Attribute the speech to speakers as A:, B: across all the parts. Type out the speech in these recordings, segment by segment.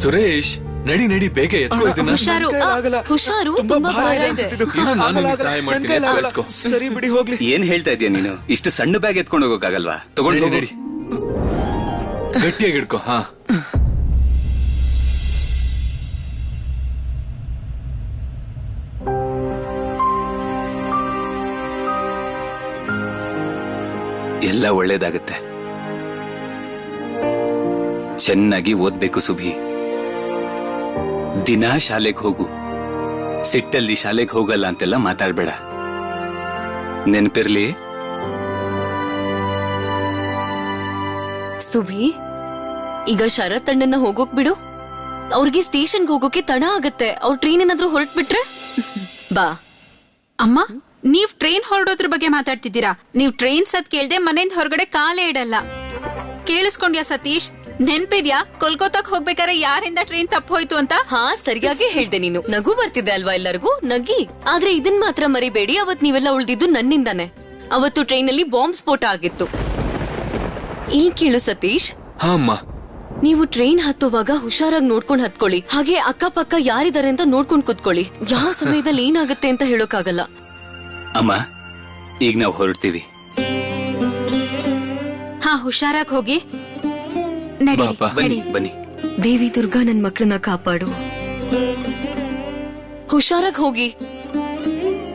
A: ಸುರೇಶ್, ನಡಿ ನಡಿ, ಬೇಗ ಎತ್ಕೋ ಇದನ್ನ.
B: ಹುಷಾರು, ಹುಷಾರು, ತುಂಬಾ ಭಾರ ಇದೆ.
A: ನಾನು ನಿಮ್ಗೆ ಸಹಾಯ ಮಾಡ್ತೀನಿ, ಎತ್ಕೋ.
C: ಸರಿ ಬಿಡಿ, ಹೋಗ್ಲಿ.
D: ಏನ್ ಹೇಳ್ತಾ ಇದೀಯ ನೀನು? ಇಷ್ಟು ಸಣ್ಣ ಬ್ಯಾಗ್ ಎತ್ಕೊಂಡು ಹೋಗೋಕ್ಕಾಗಲ್ವಾ? ತಗೊಂಡು
A: ನಡಿ, ಗಟ್ಟಿಯಾಗಿ ಹಿಡ್ಕೋ. ಹಾ,
D: ಎಲ್ಲ ಒಳ್ಳೇದಾಗತ್ತೆ. ಚೆನ್ನಾಗಿ ಓದ್ಬೇಕು ಸುಭಿ. ದಿನಾ ಶಾಲೆಗೆ ಹೋಗು. ಸಿಟ್ಟಲ್ಲಿ ಶಾಲೆಗೆ ಹೋಗಲ್ಲ ಅಂತೆಲ್ಲ ಮಾತಾಡ್ಬೇಡ. ನೆನಪಿರ್ಲಿ.
B: ಸುಭಿ, ಈಗ ಶರತ್ ಅಣ್ಣನ ಹೋಗೋಕ್ ಬಿಡು. ಅವ್ರಿಗೆ ಸ್ಟೇಷನ್ಗೆ ಹೋಗೋಕೆ ತಡ ಆಗತ್ತೆ. ಅವ್ರ ಟ್ರೈನ್ ಏನಾದ್ರೂ ಹೊರಟ್ಬಿಟ್ರೆ ಬಾ.
E: ಅಮ್ಮ, ನೀವ್ ಟ್ರೈನ್ ಹೊರಡೋದ್ರ ಬಗ್ಗೆ ಮಾತಾಡ್ತಿದ್ದೀರಾ? ನೀವ್ ಟ್ರೈನ್ ಸತ್ ಕೇಳ್ದೆ ಮನೆಯಿಂದ ಹೊರಗಡೆ ಕಾಲೇ ಇಡಲ್ಲ. ಕೇಳಿಸ್ಕೊಂಡ್ಯಾ ಸತೀಶ್? ನೆನ್ಪಿದ್ಯಾ ಕೋಲ್ಕತ್ತಾಕ್ ಹೋಗ್ಬೇಕಾದ್ರೆ ಯಾರಿಂದ ಟ್ರೈನ್ ತಪ್ಪೋಯ್ತು ಅಂತ?
B: ಹಾ, ಸರಿಯಾಗಿ ಹೇಳ್ದೆ ನೀನು. ನಗು ಬರ್ತಿದೆ ಅಲ್ವಾ ಎಲ್ಲರಿಗೂ? ನಗಿ. ಆದ್ರೆ ಇದನ್ ಮಾತ್ರ ಮರಿಬೇಡಿ, ಅವತ್ ನೀವೆಲ್ಲ ಉಳ್ದಿದ್ದು ನನ್ನಿಂದಾನೆ. ಅವತ್ತು ಟ್ರೈನ್ ಅಲ್ಲಿ ಬಾಂಬ್ ಸ್ಫೋಟ ಆಗಿತ್ತು. ಇಲ್ಲಿ ಕೇಳು ಸತೀಶ್.
A: ಹಾ ಅಮ್ಮ.
B: ನೀವು ಟ್ರೈನ್ ಹತ್ತುವಾಗ ಹುಷಾರಾಗಿ ನೋಡ್ಕೊಂಡ್ ಹತ್ಕೊಳ್ಳಿ. ಹಾಗೆ ಅಕ್ಕಪಕ್ಕ ಯಾರಿದ್ದಾರೆ ಅಂತ ನೋಡ್ಕೊಂಡ್ ಕುತ್ಕೊಳ್ಳಿ. ಯಾವ ಸಮಯದಲ್ಲಿ ಏನಾಗುತ್ತೆ ಅಂತ ಹೇಳೋಕ್ಕಾಗಲ್ಲ.
D: ಅಮ್ಮ, ಈಗ ನಾವು ಹೊರಡ್ತೀವಿ.
E: ಹಾ, ಹುಷಾರಾಗಿ ಹೋಗಿ. ನಡಿ,
D: ಬನ್ನಿ ಬನ್ನಿ.
B: ದೇವಿ ದುರ್ಗಾ ನನ್ ಮಕ್ಕಳನ್ನ ಕಾಪಾಡು. ಹುಷಾರಾಗಿ ಹೋಗಿ.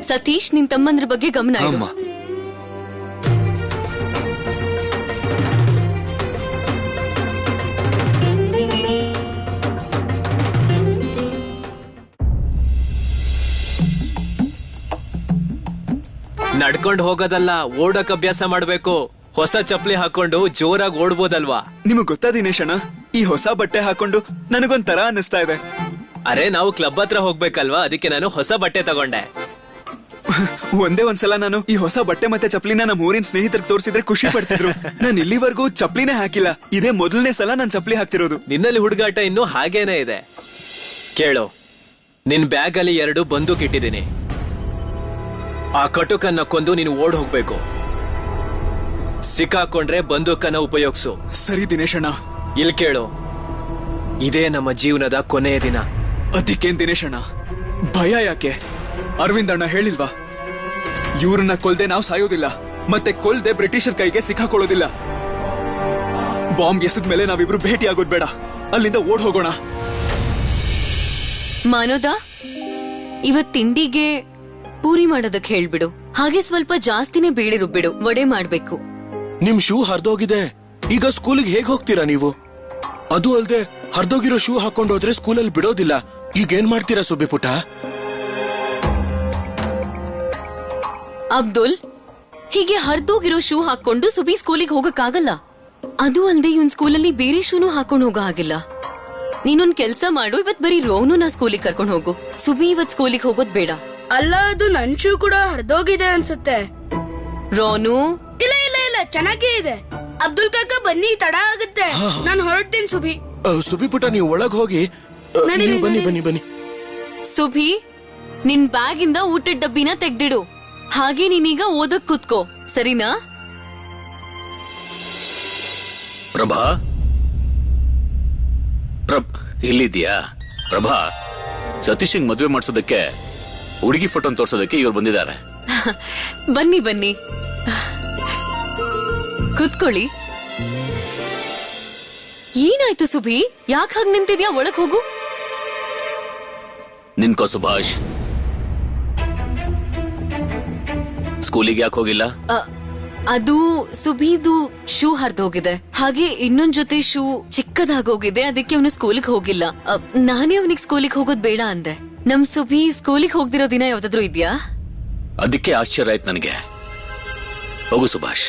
B: ಸತೀಶ್, ನಿನ್ ತಮ್ಮಂದ್ರ ಬಗ್ಗೆ ಗಮನ ಇಡು.
F: ನಡ್ಕೊಂಡ್ ಹೋಗೋದಲ್ಲ, ಓಡಕ್ ಅಭ್ಯಾಸ ಮಾಡ್ಬೇಕು. ಹೊಸ ಚಪ್ಲಿ ಹಾಕೊಂಡು ಜೋರಾಗಿ ಓಡ್ಬೋದಲ್ವಾ?
C: ನಿಮಗ್ ಗೊತ್ತಾ ದಿನೇಶ್ ಅಣ್ಣ, ಈ ಹೊಸ ಬಟ್ಟೆ ಹಾಕೊಂಡು ನನಗೊಂಥರ ಅನ್ನಿಸ್ತಾ ಇದೆ.
F: ಅರೆ, ನಾವು ಕ್ಲಬ್ ಹತ್ರ ಹೋಗ್ಬೇಕಲ್ವಾ, ಅದಕ್ಕೆ ನಾನು ಹೊಸ ಬಟ್ಟೆ ತಗೊಂಡೆ.
C: ಒಂದೇ ಒಂದ್ಸಲ ನಾನು ಈ ಹೊಸ ಬಟ್ಟೆ ಮತ್ತೆ ಚಪ್ಲಿನ ನಮ್ಮ ಊರಿನ ಸ್ನೇಹಿತರಿಗೆ ತೋರಿಸಿದ್ರೆ ಖುಷಿ ಪಡ್ತಿದ್ರು. ನಾನು ಇಲ್ಲಿವರೆಗೂ ಚಪ್ಲಿನೇ ಹಾಕಿಲ್ಲ. ಇದೇ ಮೊದಲನೇ ಸಲ ನಾನು ಚಪ್ಲಿ ಹಾಕ್ತಿರೋದು.
F: ನಿನ್ನಲ್ಲಿ ಹುಡುಗಾಟ ಇನ್ನೂ ಹಾಗೇನೆ ಇದೆ. ಕೇಳು, ನಿನ್ ಬ್ಯಾಗ್ ಅಲ್ಲಿ 2 ಬಂದೂಕ್ ಇಟ್ಟಿದ್ದೀನಿ. ಆ ಕಟುಕನ್ನ ಕೊಂದು ನೀನು ಓಡ್ ಹೋಗ್ಬೇಕು. ಸಿಕ್ಕಾಕೊಂಡ್ರೆ ಬಂದೂಕನ್ನ ಉಪಯೋಗಿಸು.
C: ಸರಿ ದಿನೇಶ್ ಅಣ್ಣ.
F: ಇಲ್ಲಿ ಕೇಳು, ಇದೇ ನಮ್ಮ ಜೀವನದ ಕೊನೆಯ ದಿನ.
C: ಅದಕ್ಕೇನ್ ದಿನೇಶ್ ಅಣ್ಣ ಭಯ ಯಾಕೆ? ಅರವಿಂದ್ ಅಣ್ಣ ಹೇಳಿಲ್ವಾ, ಇವ್ರನ್ನ ಕೊಲ್ದೆ ನಾವು ಸಾಯೋದಿಲ್ಲ, ಮತ್ತೆ ಕೊಲ್ದೆ ಬ್ರಿಟಿಷರ್ ಕೈಗೆ ಸಿಕ್ಕಾಕೊಳ್ಳೋದಿಲ್ಲ. ಬಾಂಬ್ ಎಸದ ಮೇಲೆ ನಾವಿಬ್ರು ಭೇಟಿ ಆಗೋದ್ ಬೇಡ. ಅಲ್ಲಿಂದ ಓಡ್ ಹೋಗೋಣ.
B: ಮಾನೋದ, ಇವತ್ ತಿಂಡಿಗೆ ಪೂರಿ ಮಾಡೋದಕ್ಕೆ ಹೇಳ್ಬಿಡು. ಹಾಗೆ ಸ್ವಲ್ಪ ಜಾಸ್ತಿನೇ ಬೇಳೆ ರುಬ್ಬಿಡು. ವಡೆ ಮಾಡ್ಬೇಕು.
G: ನಿಮ್ ಶೂ ಹರಿದೋಗಿದೆ. ಈಗ ಸ್ಕೂಲಿಗೆ ಹೇಗ್ ಹೋಗ್ತೀರಾ ನೀವು? ಅದು ಅಲ್ದೆ ಹರಿದೋಗಿರೋ ಶೂ ಹಾಕೊಂಡೋದ್ರೆ ಸ್ಕೂಲಲ್ಲಿ ಬಿಡೋದಿಲ್ಲ. ಈಗ ಏನ್ ಮಾಡ್ತೀರಾ ಸುಬ್ಬಿ ಪುಟ?
B: ಅಬ್ದುಲ್, ಹೀಗೆ ಹರಿದೋಗಿರೋ ಶೂ ಹಾಕೊಂಡು ಸುಬಿ ಸ್ಕೂಲಿಗೆ ಹೋಗಕ್ಕಾಗಲ್ಲ. ಅದು ಅಲ್ದೆ ಇವನ್ ಸ್ಕೂಲಲ್ಲಿ ಬೇರೆ ಶೂನು ಹಾಕೊಂಡ್ ಹೋಗೋ ಹಾಗಿಲ್ಲ. ನೀನೊಂದ್ ಕೆಲ್ಸ ಮಾಡು, ಇವತ್ ಬರೀ ರೋನು ನಾ ಸ್ಕೂಲಿಗೆ ಕರ್ಕೊಂಡ್ ಹೋಗು. ಸುಬಿ ಇವತ್ ಸ್ಕೂಲಿಗೆ ಹೋಗೋದ್ ಬೇಡ.
H: ಅಲ್ಲ, ಅದು ನನ್ ಶೂ ಕೂಡ ಹರಿದೋಗಿದೆ ಅನ್ಸುತ್ತೆ.
B: ರೋನು,
H: ಇಲ್ಲ ಇಲ್ಲ ಇಲ್ಲ, ಚೆನ್ನಾಗೇ ಇದೆ. ಅಬ್ದುಲ್ ಕಾಕ, ಬನ್ನಿ, ತಡ ಆಗುತ್ತೆ. ನಾನು ಹೊರಡ್ತೀನಿ. ಸುಬಿ,
G: ಸುಬ್ಬಿ ಪುಟ, ನೀವು ಒಳಗ್ ಹೋಗಿ. ಬನ್ನಿ ಬನ್ನಿ ಬನ್ನಿ.
B: ಸುಭಿ, ನಿನ್ ಬ್ಯಾಗ್ ಇಂದ ಊಟದ ಡಬ್ಬಿನ ತೆಗ್ದಿಡು. ಹಾಗೆ ನೀನೀಗ ಓದಕ್ ಕೂತ್ಕೋ, ಸರಿನಾ?
D: ಪ್ರಭಾ, ಇಲ್ಲಿದ್ಯಾ? ಪ್ರಭಾ, ಸತೀಶ್ ಮದುವೆ ಮಾಡ್ಸೋದಕ್ಕೆ ಹುಡುಗಿ ಫೋಟೋನ್ ತೋರ್ಸೋದಕ್ಕೆ ಇವ್ರು ಬಂದಿದ್ದಾರೆ.
B: ಬನ್ನಿ ಬನ್ನಿ, ಕೂತ್ಕೊಳ್ಳಿ. ಏನಾಯ್ತು ಸುಭಿ? ಯಾಕೆ ಹಾಗೆ ನಿಂತಿದ್ಯಾ? ಒಳಗ್ ಹೋಗು.
D: ನಿನ್ಕೋ ಸುಭಾಷ್, ಸ್ಕೂಲಿಗೆ ಯಾಕೆ ಹೋಗಿಲ್ಲ?
B: ಅದು ಸುಭಿದು ಶೂ ಹರಿದೋಗಿದೆ. ಹಾಗೆ ಇನ್ನೊಂದ್ ಜೊತೆ ಶೂ ಚಿಕ್ಕದಾಗೋಗಿದೆ. ಅದಕ್ಕೆ ಅವನು ಸ್ಕೂಲಿಗೆ ಹೋಗಿಲ್ಲ. ನಾನೇ ಅವನಿಗೆ ಸ್ಕೂಲಿಗೆ ಹೋಗೋದ್ ಬೇಡ ಅಂದೆ. ನಮ್ ಸುಭಿ ಸ್ಕೂಲಿಗೆ ಹೋಗ್ದಿರೋ ದಿನ ಯಾವ್ದಾದ್ರು ಇದ್ಯಾ?
D: ಅದಕ್ಕೆ ಆಶ್ಚರ್ಯ ಆಯ್ತು ನನಗೆ. ಹೋಗು ಸುಭಾಷ್.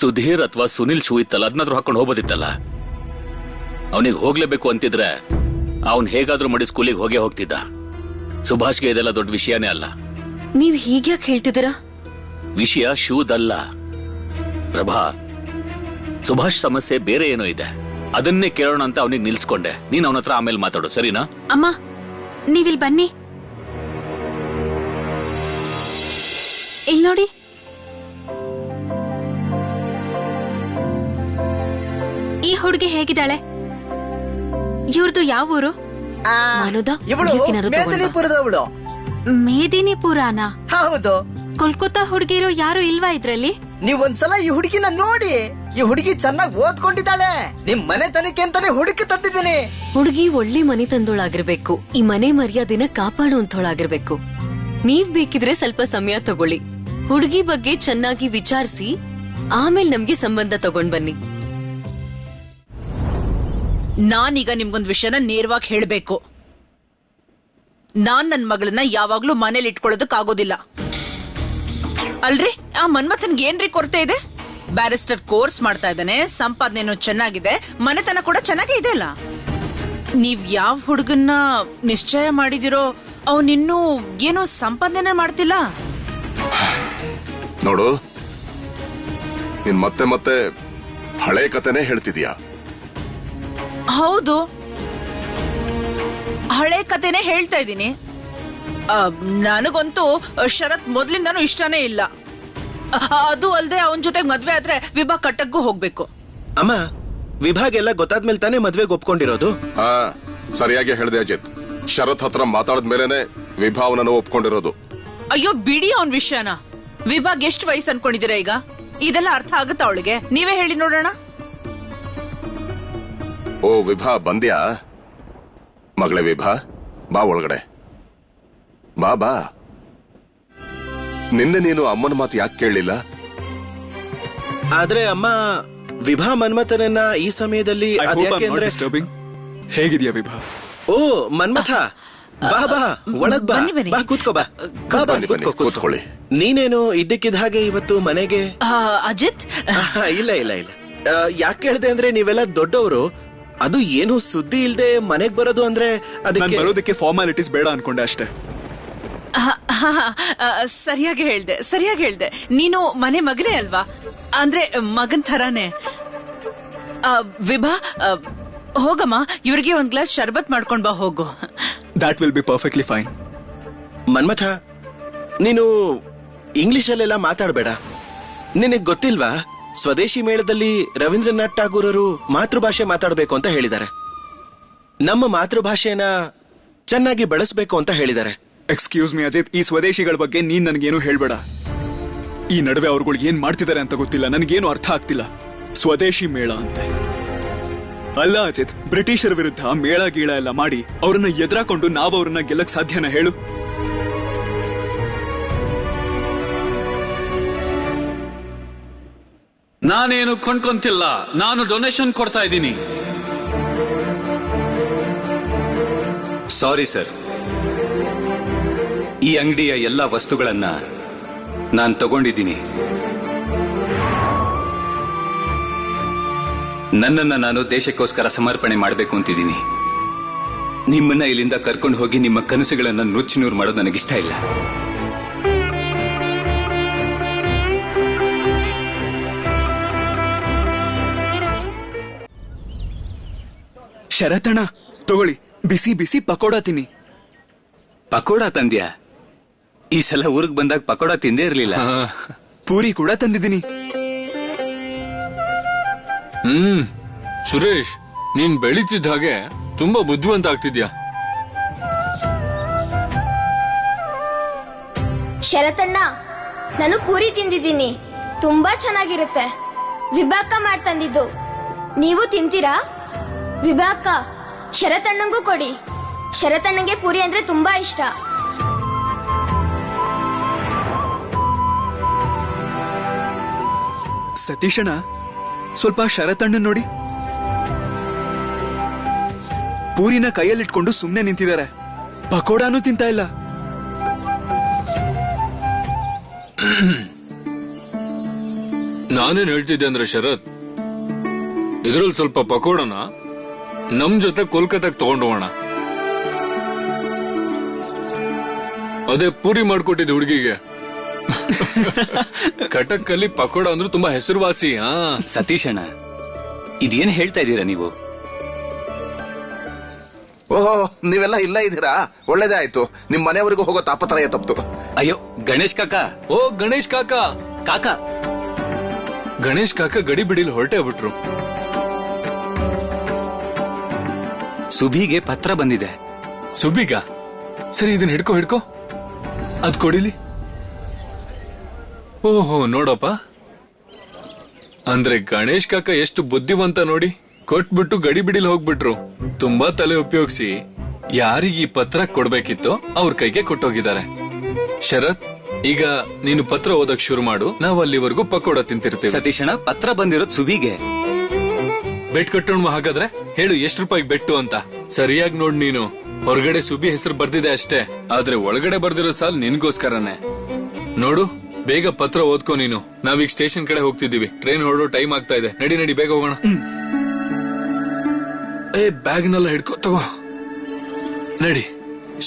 D: ಸುಧೀರ್ ಅಥವಾ ಸುನಿಲ್ ಶೂ ಇತ್ತಲ್ಲ, ಅದನ್ನಾದ್ರೂ ಹಾಕೊಂಡು ಹೋಗೋದಿತ್ತಲ್ಲ. ಅವನಿಗೆ ಹೋಗ್ಲೇಬೇಕು ಅಂತಿದ್ರೆ ಅವನ್ ಹೇಗಾದ್ರೂ ಮಾಡಿ ಸ್ಕೂಲಿಗೆ ಹೋಗೇ ಹೋಗ್ತಿದ್ದ. ಸುಭಾಷ್ಗೆ ಇದೆಲ್ಲ ದೊಡ್ಡ ವಿಷಯನೇ ಅಲ್ಲ.
B: ನೀವ್ ಹೀಗ್ಯಾಕ್ ಹೇಳ್ತಿದ್ದೀರಾ?
D: ವಿಷಯ ಶೂದಲ್ಲ ಪ್ರಭಾ. ಸುಭಾಷ್ ಸಮಸ್ಯೆ ಬೇರೆ ಏನೋ ಇದೆ, ಅದನ್ನೇ ಕೇಳೋಣ ಅಂತ ಅವನಿಗೆ ನಿಲ್ಸ್ಕೊಂಡೆ. ನೀನ್ ಅವನ ಹತ್ರ ಆಮೇಲೆ ಮಾತಾಡು, ಸರಿನಾ?
E: ಅಮ್ಮ, ನೀವಿಲ್ ಬನ್ನಿ. ಇಲ್ ನೋಡಿ, ಈ ಹುಡುಗಿ ಹೇಗಿದ್ದಾಳೆ? ಇವ್ರದ್ದು ಯಾವ ಊರು?
B: ಮಾನೋದ,
I: ಇವಳು
B: ಇದಕ್ಕೇನಾದ್ರು ತಗೊಂಡ್ ಬಾ.
I: ಮೇದಿನಿಪುರದವಳು.
E: ಮೇದಿನಿಪುರಾನ?
I: ಹೌದು.
E: ಕೋಲ್ಕತ್ತಾ ಹುಡುಗಿರು ಯಾರು ಇಲ್ವಾ ಇದ್ರಲ್ಲಿ?
I: ನೀವೊಂದ್ಸಲ ಈ ಹುಡುಗಿನ ನೋಡಿ. ಈ ಹುಡುಗಿ ಚೆನ್ನಾಗಿ ಓದ್ಕೊಂಡಿದ್ದಾಳೆ. ನಿಮ್ ಮನೆ ತನಿಖೆ ಅಂತಾನೆ ಹುಡುಕಿ ತಂದಿದ್ದೀನಿ.
B: ಹುಡುಗಿ ಒಳ್ಳೆ ಮನೆ ತಂದೋಳಾಗಿರ್ಬೇಕು, ಈ ಮನೆ ಮರ್ಯಾದೆನ ಕಾಪಾಡುವಂತೋಳಾಗಿರ್ಬೇಕು. ನೀವ್ ಬೇಕಿದ್ರೆ ಸ್ವಲ್ಪ ಸಮಯ ತಗೊಳ್ಳಿ, ಹುಡುಗಿ ಬಗ್ಗೆ ಚೆನ್ನಾಗಿ ವಿಚಾರಿಸಿ ಆಮೇಲೆ ನಮ್ಗೆ ಸಂಬಂಧ ತಗೊಂಡ್ ಬನ್ನಿ.
J: ನಾನೀಗ ನಿಮ್ಗೊಂದ್ ವಿಷಯನ ನೇರವಾಗಿ ಹೇಳ್ಬೇಕು. ನಾನ್ ನನ್ ಮಗಳನ್ನ ಯಾವಾಗ್ಲೂ ಮನೇಲಿ ಇಟ್ಕೊಳ್ಳೋದಕ್ಕಾಗೋದಿಲ್ಲ. ಅಲ್ರಿ, ಆ ಮನ್ಮಥನ್ಗೆ ಏನ್ರಿ ಕೊರತೆ ಇದೆ? ಬ್ಯಾರಿಸ್ಟರ್ ಕೋರ್ಸ್ ಮಾಡ್ತಾ ಇದ್ದಾನೆ, ಸಂಪಾದನೆನೂ ಚೆನ್ನಾಗಿದೆ, ಮನೆತನ ಕೂಡ ಚೆನ್ನಾಗೇ ಇದೆ ಅಲ್ಲ. ನೀವ್ ಯಾವ ಹುಡುಗನ್ನ ನಿಶ್ಚಯ ಮಾಡಿದಿರೋ ಅವನಿನ್ನೂ ಏನೋ ಸಂಪಾದನೆ ಮಾಡ್ತಿಲ್ಲ.
K: ನೋಡು, ನೀನ್ ಮತ್ತೆ ಮತ್ತೆ ಹಳೆ ಕತೆನೇ ಹೇಳ್ತಿದ್ಯಾ?
J: ಹೌದು, ಹಳೆ ಕತೆನೇ ಹೇಳ್ತಾ ಇದ್ದೀನಿ. ನನಗಂತೂ ಶರತ್ ಮೊದ್ಲಿಂದಾನು ಇಷ್ಟನೇ ಇಲ್ಲ. ಅದು ಅಲ್ದೆ ಅವನ್ ಜೊತೆ ಮದ್ವೆ ಆದ್ರೆ ವಿಭಾ ಕಟ್ಟಕ್ಕೂ ಹೋಗ್ಬೇಕು.
G: ಅಮ್ಮ, ವಿಭಾಗ್ ಎಲ್ಲ ಗೊತ್ತಾದ್ಮೇಲೆ ತಾನೇ ಮದ್ವೆಗೆ ಒಪ್ಕೊಂಡಿರೋದು.
K: ಹಾ, ಸರಿಯಾಗಿ ಹೇಳ್ದೆ ಅಜಿತ್. ಶರತ್ ಹತ್ರ ಮಾತಾಡಿದ್ಮೇಲೆನೆ ವಿಭಾವನನ್ನು ಒಪ್ಕೊಂಡಿರೋದು.
J: ಅಯ್ಯೋ ಬಿಡಿ ಅವನ್ ವಿಷಯನ. ವಿಭಾಗ್ ಎಷ್ಟು ವಯಸ್ಸು ಅನ್ಕೊಂಡಿದ್ದೀರಾ ಈಗ? ಇದೆಲ್ಲ ಅರ್ಥ ಆಗುತ್ತಾ ಅವಳಿಗೆ? ನೀವೇ ಹೇಳಿ ನೋಡೋಣ.
K: ಓ ವಿಭಾ, ಬಂದ್ಯಾ? ಮಗಳೇ ವಿಭಾ, ಬಾ ಒಳಗಡೆ ಬಾ. ಬಾ, ನಿನ್ನೆ ನೀನು ಅಮ್ಮನ ಮಾತು ಯಾಕೆ ಕೇಳಲಿಲ್ಲ?
G: ಆದ್ರೆ ಅಮ್ಮ, ವಿಭಾ ಮನ್ಮಥನನ್ನ ಈ ಸಮಯದಲ್ಲಿ ಅದ್ಯಾಕೆ ಅಂದ್ರೆ...
C: ಹೇಗಿದ್ಯಾ ವಿಭಾ?
G: ಓ ಮನ್ಮಥ, ಬಾ ಬಾ, ಒಳಗ್ ಬಾ. ಬಾ, ಕೂತ್ಕೋ ಬಾ.
K: ಬನ್ನಿ ಬನ್ನಿ, ಕೂತ್ಕೊಳ್ಳಿ.
G: ನೀನೇನು ಇದ್ದಕ್ಕಿದ್ದ ಹಾಗೆ ಇವತ್ತು ಮನೆಗೆ?
J: ಅಜಿತ್,
G: ಇಲ್ಲ ಇಲ್ಲ ಇಲ್ಲ. ಯಾಕೆ ಹೇಳ್ದೆ ಅಂದ್ರೆ, ನೀವೆಲ್ಲ ದೊಡ್ಡವರು, ಅದು ಏನು ಸುದ್ದಿ ಇಲ್ದೆ ಮನೆಗ್ ಬರೋದು ಅಂದ್ರೆ ಅದಕ್ಕೆ
C: ಬರೋದಕ್ಕೆ ಫಾರ್ಮಾಲಿಟೀಸ್ ಬೇಡ ಅನ್ಕೊಂಡೆ ಅಷ್ಟೇ.
J: ಸರಿಯಾಗಿ ಹೇಳ್ದೆ. ನೀನು ಮನೆ ಮಗನೇ ಅಲ್ವಾ? ಅಂದ್ರೆ ಮಗನ್ ಥರಾನೇ. ವಿಭಾ, ಹೋಗಮ್ಮ, ಇವ್ರಿಗೆ ಒಂದ್ ಗ್ಲಾಸ್ ಶರ್ಬತ್ ಮಾಡ್ಕೊಂಡ್ ಬಾ, ಹೋಗು.
C: That will be perfectly fine.
G: Manmatha, ನೀನು ಇಂಗ್ಲಿಷಲ್ಲೆಲ್ಲ ಮಾತಾಡಬೇಡ. ನಿನಗ್ ಗೊತ್ತಿಲ್ವಾ, ಸ್ವದೇಶಿ ಮೇಳದಲ್ಲಿ ರವೀಂದ್ರನಾಥ್ ಟಾಗೂರರು ಮಾತೃಭಾಷೆ ಮಾತಾಡಬೇಕು ಅಂತ ಹೇಳಿದ್ದಾರೆ. ನಮ್ಮ ಮಾತೃಭಾಷೆನ ಚೆನ್ನಾಗಿ ಬಳಸಬೇಕು ಅಂತ ಹೇಳಿದ್ದಾರೆ.
C: ಎಕ್ಸ್ಕ್ಯೂಸ್ ಮಿ ಅಜಿತ್, ಈ ಸ್ವದೇಶಿಗಳ ಬಗ್ಗೆ ನೀನ್ ನನಗೇನು ಹೇಳ್ಬೇಡ. ಈ ನಡುವೆ ಅವ್ರುಗಳು ಏನ್ ಮಾಡ್ತಿದ್ದಾರೆ ಅಂತ ಗೊತ್ತಿಲ್ಲ, ನನಗೇನು ಅರ್ಥ ಆಗ್ತಿಲ್ಲ. ಸ್ವದೇಶಿ ಮೇಳ ಅಂತೆ. ಅಲ್ಲ ಅಜಿತ್, ಬ್ರಿಟಿಷರ ವಿರುದ್ಧ ಮೇಳ ಗೀಳ ಎಲ್ಲ ಮಾಡಿ ಅವ್ರನ್ನ ಎದುರಾಕೊಂಡು ನಾವು ಅವ್ರನ್ನ ಗೆಲ್ಲಕ್ ಸಾಧ್ಯನಾ ಹೇಳು?
D: ನಾನೇನು ಕೊಂಡ್ಕೊಂತಿಲ್ಲ, ನಾನು ಡೊನೇಷನ್ ಕೊಡ್ತಾ ಇದ್ದೀನಿ.
A: ಸಾರಿ ಸರ್, ಈ ಅಂಗಡಿಯ ಎಲ್ಲಾ ವಸ್ತುಗಳನ್ನ ನಾನು ತಗೊಂಡಿದ್ದೀನಿ. ನನ್ನನ್ನ ನಾನು ದೇಶಕ್ಕೋಸ್ಕರ ಸಮರ್ಪಣೆ ಮಾಡಬೇಕು ಅಂತಿದ್ದೀನಿ. ನಿಮ್ಮನ್ನ ಇಲ್ಲಿಂದ ಕರ್ಕೊಂಡು ಹೋಗಿ ನಿಮ್ಮ ಕನಸುಗಳನ್ನ ನುಚ್ಚು ಮಾಡೋದು ನನಗಿಷ್ಟ ಇಲ್ಲ.
C: ಶರತಣ್ಣ, ತಗೊಳ್ಳಿ, ಬಿಸಿ ಬಿಸಿ ಪಕೋಡ ತಿನ್ನಿ.
A: ಪಕೋಡ ತಂದ್ಯಾ? ಈ ಸಲ ಊರಿಗೆ ಬಂದಾಗ ಪಕೋಡ ತಿಂದೇ ಇರ್ಲಿಲ್ಲ.
C: ಪೂರಿ ಕೂಡ ತಂದಿದ್ದೀನಿ.
A: ಸುರೇಶ್, ನೀನ್ ಬೆಳೀತಿದ್ದ ಹಾಗೆ ತುಂಬಾ ಬುದ್ಧಿವಂತ ಆಗ್ತಿದ್ಯಾ.
L: ಶರತಣ್ಣ, ನಾನು ಪೂರಿ ತಿಂದಿದ್ದೀನಿ, ತುಂಬಾ ಚೆನ್ನಾಗಿರುತ್ತೆ. ವಿಭಾಕ್ಕ ಮಾಡ್ತಂದಿದ್ದು, ನೀವು ತಿಂತೀರಾ? ವಿಭಾಕ್ಕ, ಶರತಣ್ಣಂಗೂ ಕೊಡಿ. ಶರತಣ್ಣಂಗೆ ಪೂರಿ ಅಂದ್ರೆ ತುಂಬಾ ಇಷ್ಟ.
C: ಸತೀಶಣ್ಣ, ಸ್ವಲ್ಪ ಶರತಣ್ಣನ್ ನೋಡಿ. ಪೂರಿನ ಕೈಯಲ್ಲಿಟ್ಕೊಂಡು ಸುಮ್ನೆ ನಿಂತಿದ್ದಾರೆ, ಪಕೋಡಾನು ತಿಂತಾ ಇಲ್ಲ.
A: ನಾನೇನ್ ಹೇಳ್ತಿದ್ದೆ ಅಂದ್ರೆ ಶರತ್, ಇದ್ರಲ್ಲಿ ಸ್ವಲ್ಪ ಪಕೋಡನ ನಮ್ ಜೊತೆ ಕೋಲ್ಕತ್ತಾಗ ತಗೊಂಡು ಹೋಗೋಣ. ಅದೇ ಪೂರಿ ಮಾಡ್ಕೊಟ್ಟಿದ್ದೆ ಹುಡುಗಿಗೆ. ಕಟಕ್ಕಲ್ಲಿ ಪಕೋಡ ಅಂದ್ರೆ ತುಂಬಾ ಹೆಸರುವಾಸಿ.
M: ಸತೀಶ್ ಅಣ್ಣ, ಇದೇನ್ ಹೇಳ್ತಾ ಇದ್ದೀರಾ ನೀವು?
K: ಓಹೋ, ನೀವೆಲ್ಲ ಇಲ್ಲ ಇದ್ದೀರಾ? ಒಳ್ಳೇದೇ ಆಯ್ತು. ನಿಮ್ ಮನೆಯವರೆಗೂ ಹೋಗೋ ತಾಪತ್ರಯ ತಪ್ತು.
M: ಅಯ್ಯೋ ಗಣೇಶ್ ಕಾಕ.
A: ಓ ಗಣೇಶ್ ಕಾಕ.
M: ಕಾಕ
A: ಗಣೇಶ್ ಕಾಕ ಗಡಿ ಬಿಡಿಲ್ ಹೊರಟೇ ಬಿಟ್ರು. ಸುಭಿಗೆ ಪತ್ರ ಬಂದಿದೆ.
N: ಸುಬಿಗ? ಸರಿ, ಇದನ್ನ ಹಿಡ್ಕೋ. ಅದ್ ಕೊಡಿಲಿ. ಓಹೋ, ನೋಡಪ್ಪ. ಅಂದ್ರೆ ಗಣೇಶ್ ಕಾಕ ಎಷ್ಟು ಬುದ್ಧಿವಂತ ನೋಡಿ. ಕೊಟ್ಬಿಟ್ಟು ಗಡಿಬಿಡಿಲ್ ಹೋಗ್ಬಿಟ್ರು. ತುಂಬಾ ತಲೆ ಉಪಯೋಗಿಸಿ ಯಾರಿಗೆ ಈ ಪತ್ರ ಕೊಡ್ಬೇಕಿತ್ತೋ ಅವ್ರ ಕೈಗೆ ಕೊಟ್ಟೋಗಿದ್ದಾರೆ. ಶರತ್, ಈಗ ನೀನು ಪತ್ರ ಓದಕ್ ಶುರು ಮಾಡು. ನಾವು ಅಲ್ಲಿವರೆಗೂ ಪಕೋಡ ತಿಂತಿರ್ತೀವಿ.
A: ಸತೀಶಣ್ಣ, ಪತ್ರ ಬಂದಿರೋದು ಸುಭಿಗೆ.
N: ಬೆಟ್ ಕಟ್ಟೋಣ ಹಾಗಾದ್ರೆ. ಹೇಳು, ಎಷ್ಟು ರೂಪಾಯಿ ಬೆಟ್ಟು ಅಂತ. ಸರಿಯಾಗಿ ನೋಡ್ ನೀನು. ಹೊರಗಡೆ ಸುಬಿ ಹೆಸರು ಬರ್ದಿದೆ ಅಷ್ಟೇ, ಆದ್ರೆ ಒಳಗಡೆ ಬರ್ದಿರೋ ಸಾಲ್ ನಿನ್ಗೋಸ್ಕರನೇ. ನೋಡು, ಬೇಗ ಪತ್ರ ಓದ್ಕೋ ನೀನು. ನಾವೀಗ ಸ್ಟೇಷನ್ ಕಡೆ ಹೋಗ್ತಿದೀವಿ. ಟ್ರೈನ್ ಹೊರಡೋ ಟೈಮ್ ಆಗ್ತಾ ಇದೆ. ನಡಿ ಬೇಗ ಹೋಗೋಣ. ಬ್ಯಾಗ್ನೆಲ್ಲ ಹಿಡ್ಕೋ, ತಗೋ. ನಡಿ.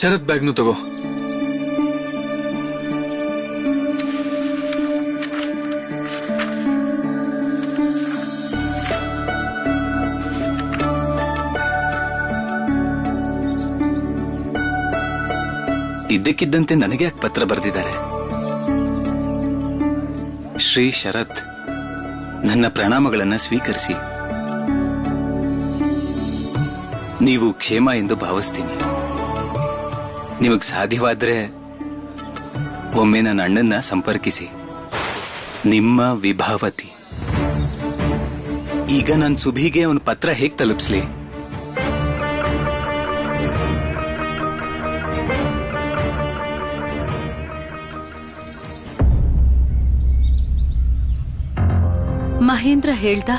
N: ಶರತ್ ಬ್ಯಾಗ್ನು ತಗೋ.
A: ಇದ್ದಕ್ಕಿದ್ದಂತೆ ನನಗೆ ಯಾಕೆ ಪತ್ರ ಬರೆದಿದ್ದಾರೆ? ಶ್ರೀ ಶರತ್, ನನ್ನ ಪ್ರಣಾಮಗಳನ್ನ ಸ್ವೀಕರಿಸಿ. ನೀವು ಕ್ಷೇಮ ಎಂದು ಭಾವಿಸ್ತೀನಿ. ನಿಮಗ್ ಸಾಧ್ಯವಾದ್ರೆ ಒಮ್ಮೆ ನನ್ನ ಅಣ್ಣನ್ನ ಸಂಪರ್ಕಿಸಿ. ನಿಮ್ಮ ವಿಭಾವತಿ. ಈಗ ನಾನು ಸುಭಿಗೆ ಅವನ ಪತ್ರ ಹೇಗ್ ತಲುಪಿಸ್ಲಿ?
O: ಮಹೇಂದ್ರ ಹೇಳ್ದ,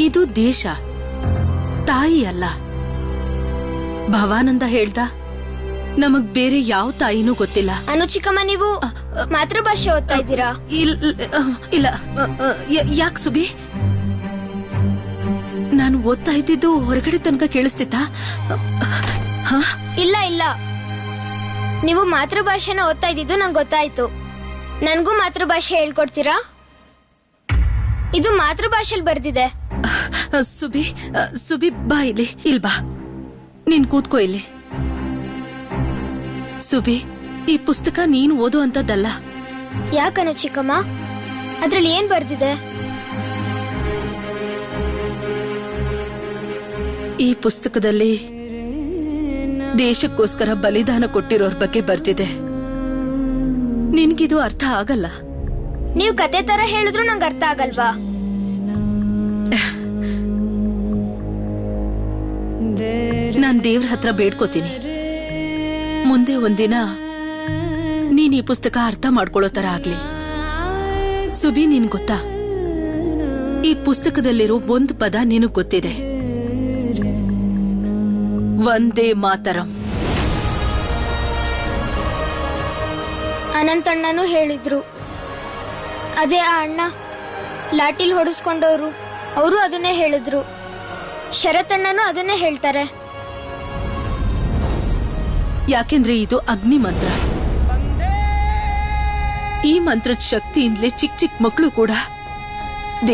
O: ಇದು ದೇಶ, ತಾಯಿ ಅಲ್ಲ. ಭವಾನಂದ ಹೇಳ್ದ, ನಮಗ್ ಬೇರೆ ಯಾವ ತಾಯಿನೂ ಗೊತ್ತಿಲ್ಲ.
L: ಅನುಚಿಕಮ್ಮ, ನೀವು ಮಾತೃಭಾಷೆ ಓದ್ತಾ ಇದ್ದೀರಾ?
O: ಇಲ್ಲ. ಯಾಕೆ ಸುಬಿ? ನಾನು ಓದ್ತಾ ಇದ್ದಿದ್ದು ಹೊರಗಡೆ ತನಕ ಕೇಳಿಸ್ತಿತ್ತ?
L: ಇಲ್ಲ, ನೀವು ಮಾತೃಭಾಷೆನ ಓದ್ತಾ ಇದ್ದಿದ್ದು ನಂಗೆ ಗೊತ್ತಾಯ್ತು. ನನ್ಗೂ ಮಾತೃಭಾಷೆ ಹೇಳ್ಕೊಡ್ತೀರಾ? ಇದು ಮಾತೃಭಾಷೆಲ್ ಬರ್ದಿದೆ.
O: ಸುಬಿ ಬಾ ಇಲ್ಲಿ. ಬಾ, ನೀನ್ ಕೂತ್ಕೋ ಇಲ್ಲಿ. ಸುಬಿ, ಈ ಪುಸ್ತಕ ನೀನು ಓದು ಅಂತದ್ದಲ್ಲ.
L: ಯಾಕನು ಚಿಕ್ಕಮ್ಮ? ಅದ್ರಲ್ಲಿ ಏನ್ ಬರ್ದಿದೆ?
O: ಈ ಪುಸ್ತಕದಲ್ಲಿ ದೇಶಕ್ಕೋಸ್ಕರ ಬಲಿದಾನ ಕೊಟ್ಟಿರೋರ್ ಬಗ್ಗೆ ಬರ್ದಿದೆ. ನಿನ್ಗಿದು ಅರ್ಥ ಆಗಲ್ಲ.
L: ನೀವು ಕತೆ ತರ ಹೇಳಿದ್ರು ನಂಗೆ ಅರ್ಥ ಆಗಲ್ವಾ?
O: ನಾನ್ ದೇವ್ರ ಹತ್ರ ಬೇಡ್ಕೋತೀನಿ, ಮುಂದೆ ಒಂದಿನ ನೀನ್ ಈ ಪುಸ್ತಕ ಅರ್ಥ ಮಾಡ್ಕೊಳ್ಳೋ ತರ ಆಗ್ಲಿ. ಸುಬಿ, ನೀನ್ ಗೊತ್ತಾ, ಈ ಪುಸ್ತಕದಲ್ಲಿರೋ ಒಂದು ಪದ ನಿನಗ್ ಗೊತ್ತಿದೆ. ವಂದೇ ಮಾತರಂ.
L: ಅನಂತಣ್ಣನೂ ಹೇಳಿದ್ರು. ಅದೇ ಆ ಅಣ್ಣ ಲಾಟಿಲ್ ಹೊಡಿಸ್ಕೊಂಡವ್ರು, ಅವರು ಅದನ್ನೇ ಹೇಳಿದ್ರು. ಶರತಣ್ಣನೂ ಅದನ್ನೇ ಹೇಳ್ತಾರೆ.
O: ಯಾಕೆಂದ್ರೆ ಇದು ಅಗ್ನಿ ಮಂತ್ರ. ಈ ಮಂತ್ರದ ಶಕ್ತಿಯಿಂದಲೇ ಚಿಕ್ಕ ಚಿಕ್ಕ ಮಕ್ಕಳು ಕೂಡ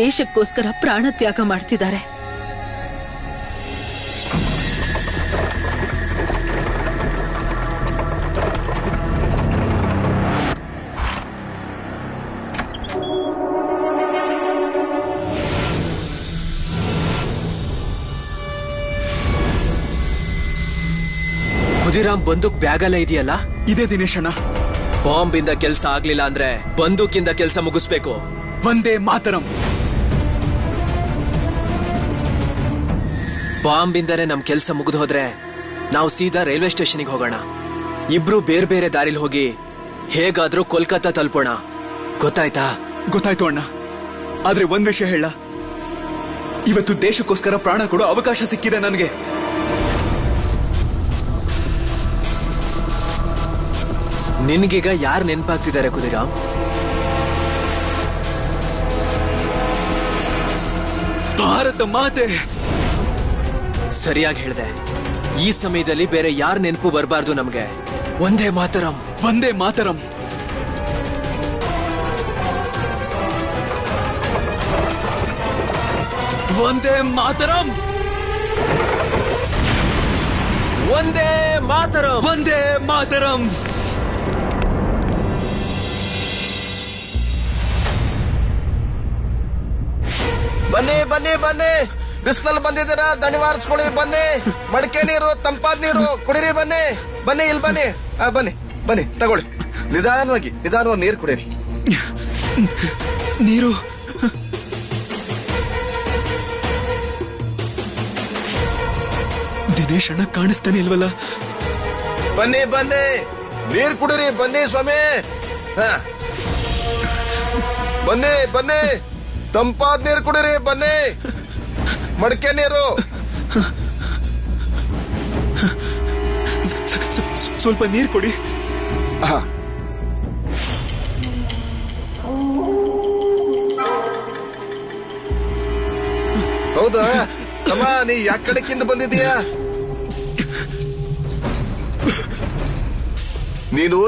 O: ದೇಶಕ್ಕೋಸ್ಕರ ಪ್ರಾಣ ತ್ಯಾಗ ಮಾಡ್ತಿದ್ದಾರೆ.
F: ಖುದಿರಾಮ್ ಬಂದೂಕ್ ಬ್ಯಾಗಲ್ಲೇ ಇದೆಯಲ್ಲ?
C: ಇದೇ ದಿನೇಶಣ್ಣ.
F: ಬಾಂಬಿಂದ ಕೆಲ್ಸ ಆಗ್ಲಿಲ್ಲ ಅಂದ್ರೆ ಬಂದೂಕಿಂದ ಕೆಲ್ಸ ಮುಗಿಸ್ಬೇಕು.
C: ವಂದೇ ಮಾತರಂ.
F: ಬಾಂಬಿಂದನೇ ನಮ್ ಕೆಲ್ಸ ಮುಗಿದು ಹೋದ್ರೆ ನಾವು ಸೀದಾ ರೈಲ್ವೆ ಸ್ಟೇಷನ್ಗೆ ಹೋಗೋಣ. ಇಬ್ರು ಬೇರೆ ಬೇರೆ ದಾರಿಲಿ ಹೋಗಿ ಹೇಗಾದ್ರೂ ಕೋಲ್ಕತ್ತಾ ತಲುಪೋಣ. ಗೊತ್ತಾಯ್ತಾ?
C: ಗೊತ್ತಾಯ್ತು ಅಣ್ಣ. ಆದ್ರೆ ಒಂದ್ ವಿಷಯ ಹೇಳ, ಇವತ್ತು ದೇಶಕ್ಕೋಸ್ಕರ ಪ್ರಾಣ ಕೊಡೋ ಅವಕಾಶ ಸಿಕ್ಕಿದೆ ನನಗೆ.
F: ನಿನ್ಗೀಗ ಯಾರು ನೆನಪಾಗ್ತಿದ್ದಾರೆ ಖುದಿರಾಮ್?
C: ಭಾರತ ಮಾತೆ.
F: ಸರಿಯಾಗಿ ಹೇಳ್ದೆ. ಈ ಸಮಯದಲ್ಲಿ ಬೇರೆ ಯಾರ ನೆನಪು ಬರಬಾರ್ದು ನಮ್ಗೆ. ವಂದೇ ಮಾತರಂ.
C: ವಂದೇ ಮಾತರಂ. ವಂದೇ ಮಾತರಂ.
F: ವಂದೇ ಮಾತರಂ.
C: ವಂದೇ ಮಾತರಂ.
I: ಬನ್ನಿ ಬನ್ನಿ ಬನ್ನಿ,
P: ಬಿಸಿಲಲ್ಲಿ ಬಂದಿದ್ದೀರಾ, ದಣಿ ವಾರಿಸ್ಕೊಳ್ಳಿ, ಬನ್ನಿ. ಮಡಿಕೆ ನೀರು, ತಂಪಾದ ನೀರು ಕುಡೀರಿ, ಬನ್ನಿ ಬನ್ನಿ, ಇಲ್ಲಿ ಬನ್ನಿ. ಬನ್ನಿ ಬನ್ನಿ, ತಗೊಳ್ಳಿ. ನಿಧಾನವಾಗಿ ನೀರು ಕುಡೀರಿ.
C: ನೀರು ದಿನೇಶ್ ಅಣ್ಣ ಕಾಣಿಸ್ತಾನೆ ಇಲ್ವಲ್ಲ?
P: ಬನ್ನಿ ಬನ್ನಿ, ನೀರು ಕುಡೀರಿ, ಬನ್ನಿ ಸ್ವಾಮಿ. ಬನ್ನಿ ಬನ್ನಿ, ತಂಪಾದ ನೀರು ಕುಡೀರಿ, ಬನ್ನಿ. ಮಡಿಕೆ ನೀರು.
C: ಸ್ವಲ್ಪ ನೀರು ಕೊಡಿ.
P: ಹೌದಾ ಅಮ್ಮ, ನೀ ಯಾವ ಕಡೆಕಿಂದ ಬಂದಿದ್ದೀಯಾ? ನೀನು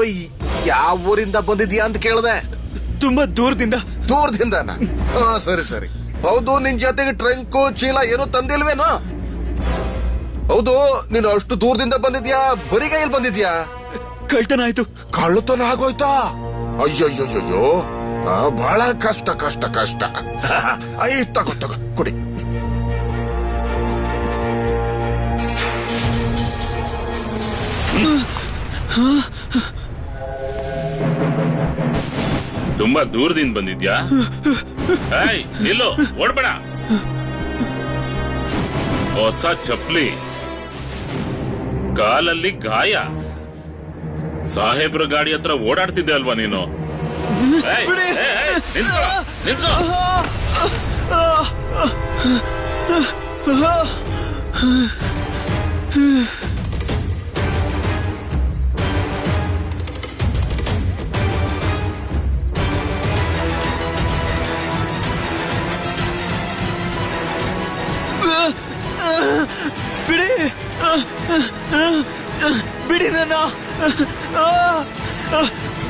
P: ಯಾವ ಊರಿಂದ ಬಂದಿದ್ಯಾ ಅಂತ ಕೇಳ್ದೆ.
C: ತುಂಬಾ ದೂರದಿಂದ.
P: ಸರಿ ಸರಿ. ಹೌದು, ನಿನ್ ಜೊತೆಗೆ ಟ್ರಂಕು ಚೀಲ ಏನು ತಂದಿಲ್ವೇನೋ? ಹೌದು, ನೀನು ಅಷ್ಟು ದೂರದಿಂದ ಬಂದಿದ್ಯಾ, ಬರಿಗೈಯಲ್ಲಿ ಬಂದಿದ್ಯಾ?
C: ಕಳ್ತನ ಆಯ್ತು.
P: ಕಳ್ಳತನ ಆಗೋಯ್ತಾ? ಅಯ್ಯಯ್ಯೋ, ಬಹಳ ಕಷ್ಟ ಕಷ್ಟ ಕಷ್ಟ. ತಗೋ ತಗೋ, ಕುಡಿ.
Q: ತುಂಬಾ ದೂರದಿಂದ ಬಂದಿದ್ಯಾ? ನಿಲ್ಲು, ಓಡ್ಬೇಡ. ಹೊಸ ಚಪ್ಲಿ, ಕಾಲಲ್ಲಿ ಗಾಯ, ಸಾಹೇಬ್ರ ಗಾಡಿ ಹತ್ರ ಓಡಾಡ್ತಿದ್ದೆ ಅಲ್ವಾ ನೀನು? ನಿಲ್ಸು.
C: ಬಿಡಿ ಬಿಡಿ ನನ್ನ,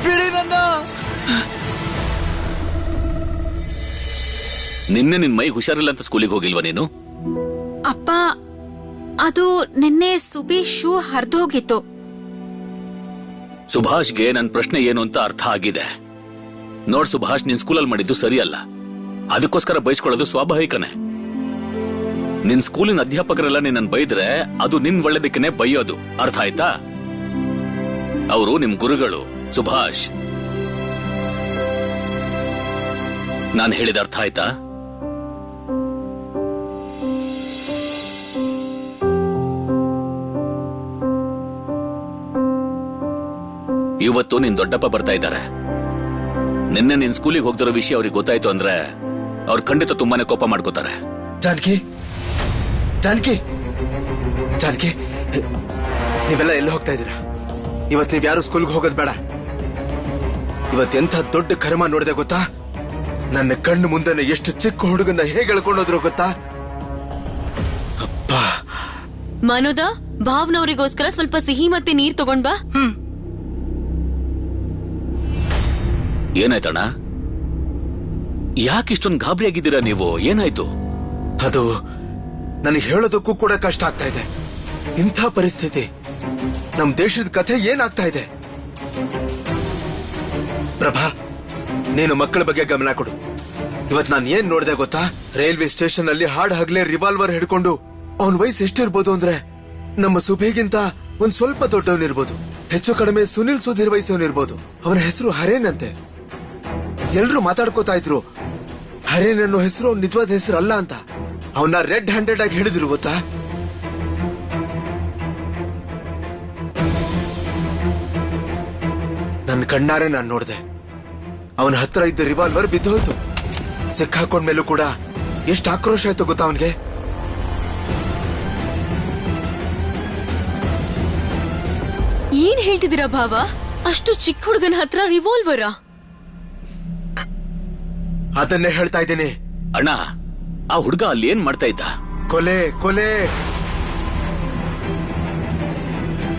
C: ಬಿಡಿ ನನ್ನ.
D: ನಿನ್ನೆ ನಿನ್ ಮೈ ಹುಷಾರಿಲ್ಲ ಅಂತ ಸ್ಕೂಲಿಗೆ ಹೋಗಿಲ್ವಾ ನೀನು?
E: ಅಪ್ಪ, ಅದು ನಿನ್ನೆ ಸುಬಿ ಶೂ ಹರಿದೋಗಿತ್ತು.
D: ಸುಭಾಷ್ಗೆ ನನ್ ಪ್ರಶ್ನೆ ಏನು ಅಂತ ಅರ್ಥ ಆಗಿದೆ. ನೋಡ್ ಸುಭಾಷ್, ನಿನ್ ಸ್ಕೂಲಲ್ಲಿ ಮಾಡಿದ್ದು ಸರಿಯಲ್ಲ. ಅದಕ್ಕೋಸ್ಕರ ಬಯಸ್ಕೊಳ್ಳೋದು ಸ್ವಾಭಾವಿಕನೇ. ನಿನ್ ಸ್ಕೂಲಿನ ಅಧ್ಯಾಪಕರೆಲ್ಲ ನಿನ್ನ ಬೈದ್ರೆ ಅದು ನಿನ್ ಒಳ್ಳೆದಕ್ಕನೆ ಬೈಯೋದು. ಅರ್ಥ ಆಯ್ತಾ? ಅವರು ನಿಮ್ ಗುರುಗಳು ಸುಭಾಷ್. ನಾನು ಹೇಳಿದ ಅರ್ಥ ಆಯ್ತಾ? ಇವತ್ತು ನಿನ್ ದೊಡ್ಡಪ್ಪ ಬರ್ತಾ ಇದ್ದಾರೆ. ನಿನ್ನೆ ನಿನ್ ಸ್ಕೂಲಿಗೆ ಹೋಗ್ದಿರೋ ವಿಷಯ ಅವ್ರಿಗೆ ಗೊತ್ತಾಯ್ತು ಅಂದ್ರೆ ಅವ್ರು ಖಂಡಿತ ತುಂಬಾನೇ ಕೋಪ ಮಾಡ್ಕೋತಾರೆ.
P: ಜಾನಕಿ ಜಾನಕಿ ಜಾನಕಿ, ನೀವೆಲ್ಲ ಎಲ್ಲಿ ಹೋಗ್ತಾ ಇದ್ದೀರಾ? ಇವತ್ ನೀವ್ ಯಾರು ಸ್ಕೂಲ್ಗೆ ಹೋಗೋದ್ ಬೇಡ. ಇವತ್ತೆಂಥ ದೊಡ್ಡ ಕರ್ಮ ನೋಡಿದೆ ಗೊತ್ತಾ? ನನ್ನ ಕಣ್ಣು ಮುಂದೆ ಎಷ್ಟು ಚಿಕ್ಕ ಹುಡುಗನ್ನ ಹೇಗೆ ಎಳ್ಕೊಂಡೋದ್ರು ಗೊತ್ತಾ? ಅಪ್ಪ.
B: ಮನೋದ, ಭಾವನವರಿಗೋಸ್ಕರ ಸ್ವಲ್ಪ ಸಿಹಿ ಮತ್ತೆ ನೀರ್ ತಗೊಂಡ್ ಬಾ.
D: ಏನಾಯ್ತಣ್ಣ? ಯಾಕಿಷ್ಟೊಂದು ಗಾಬರಿ ಆಗಿದ್ದೀರಾ ನೀವು? ಏನಾಯ್ತು?
P: ಅದು ನನಗೆ ಹೇಳೋದಕ್ಕೂ ಕೂಡ ಕಷ್ಟ ಆಗ್ತಾ ಇದೆ. ಇಂಥ ಪರಿಸ್ಥಿತಿ, ನಮ್ ದೇಶದ ಕಥೆ ಏನಾಗ್ತಾ ಇದೆ? ಪ್ರಭಾ, ನೀನು ಮಕ್ಕಳ ಬಗ್ಗೆ ಗಮನ ಕೊಡು. ಇವತ್ ನಾನು ಏನ್ ನೋಡಿದೆ ಗೊತ್ತಾ? ರೈಲ್ವೆ ಸ್ಟೇಷನ್ ಅಲ್ಲಿ ಹಾಡ್ ಹಗ್ಲೆ ರಿವಾಲ್ವರ್ ಹಿಡ್ಕೊಂಡು, ಅವನ್ ವಯಸ್ಸು ಎಷ್ಟಿರ್ಬೋದು ಅಂದ್ರೆ ನಮ್ಮ ಸುಬೇಗಿಂತ ಒಂದ್ ಸ್ವಲ್ಪ ದೊಡ್ಡವನಿರ್ಬೋದು. ಹೆಚ್ಚು ಕಡಿಮೆ ಸುನಿಲ್ ಸುಧೀರ್ ವಯಸ್ಸವನಿರ್ಬೋದು. ಅವನ ಹೆಸರು ಹರೇನ್ ಅಂತೆ. ಎಲ್ರು ಮಾತಾಡ್ಕೋತಾ ಇದ್ರು, ಹರೇನ್ ಅನ್ನೋ ಹೆಸರು ಅವ್ನ ನಿಜವಾದ ಹೆಸರು ಅಲ್ಲ ಅಂತ. ಅವನ್ನ ರೆಡ್ ಹ್ಯಾಂಡೆಡ್ ಆಗಿ ಹಿಡಿದ್ರು ಗೊತ್ತಾ? ನನ್ನ ಕಣ್ಣಾರೆ ನಾನು ನೋಡಿದೆ. ಅವನ ಹತ್ರ ಇದ್ದ ರಿವಾಲ್ವರ್ ಬಿದ್ದೋಯ್ತು. ಸಿಕ್ಕಾಕೊಂಡ್ಮೇಲೂ ಕೂಡ ಎಷ್ಟು ಆಕ್ರೋಶ ಆಯ್ತು ಗೊತ್ತಾ ಅವನ್ಗೆ?
B: ಏನ್ ಹೇಳ್ತಿದ್ದೀರಾ ಭಾವ? ಅಷ್ಟು ಚಿಕ್ಕ ಹುಡುಗನ ಹತ್ರ ರಿವಾಲ್ವರಾ?
P: ಅದನ್ನೇ ಹೇಳ್ತಾ ಇದ್ದೀನಿ.
D: ಅಣ್ಣ, ಆ ಹುಡುಗ ಅಲ್ಲಿ ಏನ್ ಮಾಡ್ತಾ ಇದ್ದ?
P: ಕೊಲೆ ಕೊಲೆ.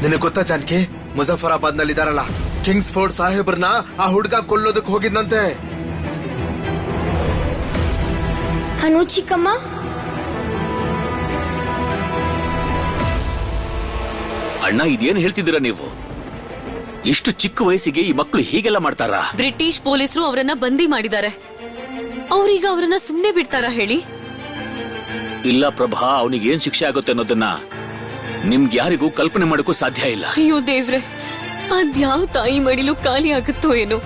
P: ನಿನಗೆ ಗೊತ್ತಾ ಜಾನಕಿ, ಮುಜಫರಾಬಾದ್ ನಲ್ಲಿ ಇದಾರಲ್ಲ ಕಿಂಗ್ಸ್ ಫೋರ್ಡ್ ಸಾಹೇಬ್ರನ್ನ ಆ ಹುಡುಗ ಕೊಲ್ಲೋದಕ್ಕೆ ಹೋಗಿದ್ನಂತೆ.
L: ಅನು ಚಿಕ್ಕಮ್ಮ,
D: ಅಣ್ಣ, ಇದೇನ್ ಹೇಳ್ತಿದ್ದೀರಾ ನೀವು? ಇಷ್ಟು ಚಿಕ್ಕ ವಯಸ್ಸಿಗೆ ಈ ಮಕ್ಕಳು ಹೀಗೆಲ್ಲ ಮಾಡ್ತಾರಾ?
B: ಬ್ರಿಟಿಷ್ ಪೊಲೀಸರು ಅವರನ್ನ ಬಂದಿ ಮಾಡಿದ್ದಾರೆ. ಅವ್ರೀಗ ಅವರನ್ನ ಸುಮ್ನೆ ಬಿಡ್ತಾರಾ ಹೇಳಿ?
D: ಇಲ್ಲ ಪ್ರಭಾ, ಅವನಿಗೆ ಏನ್ ಶಿಕ್ಷೆ ಆಗುತ್ತೆ ಅನ್ನೋದನ್ನ ನಿಮ್ಗೆ ಯಾರಿಗೂ ಕಲ್ಪನೆ ಮಾಡೋಕ್ಕೂ ಸಾಧ್ಯ ಇಲ್ಲ.
B: ಅಯ್ಯೋ ದೇವ್ರೆ, ಅದ್ಯಾವ ತಾಯಿ ಮಡಿಲು ಖಾಲಿ ಆಗುತ್ತೋ ಏನೋ.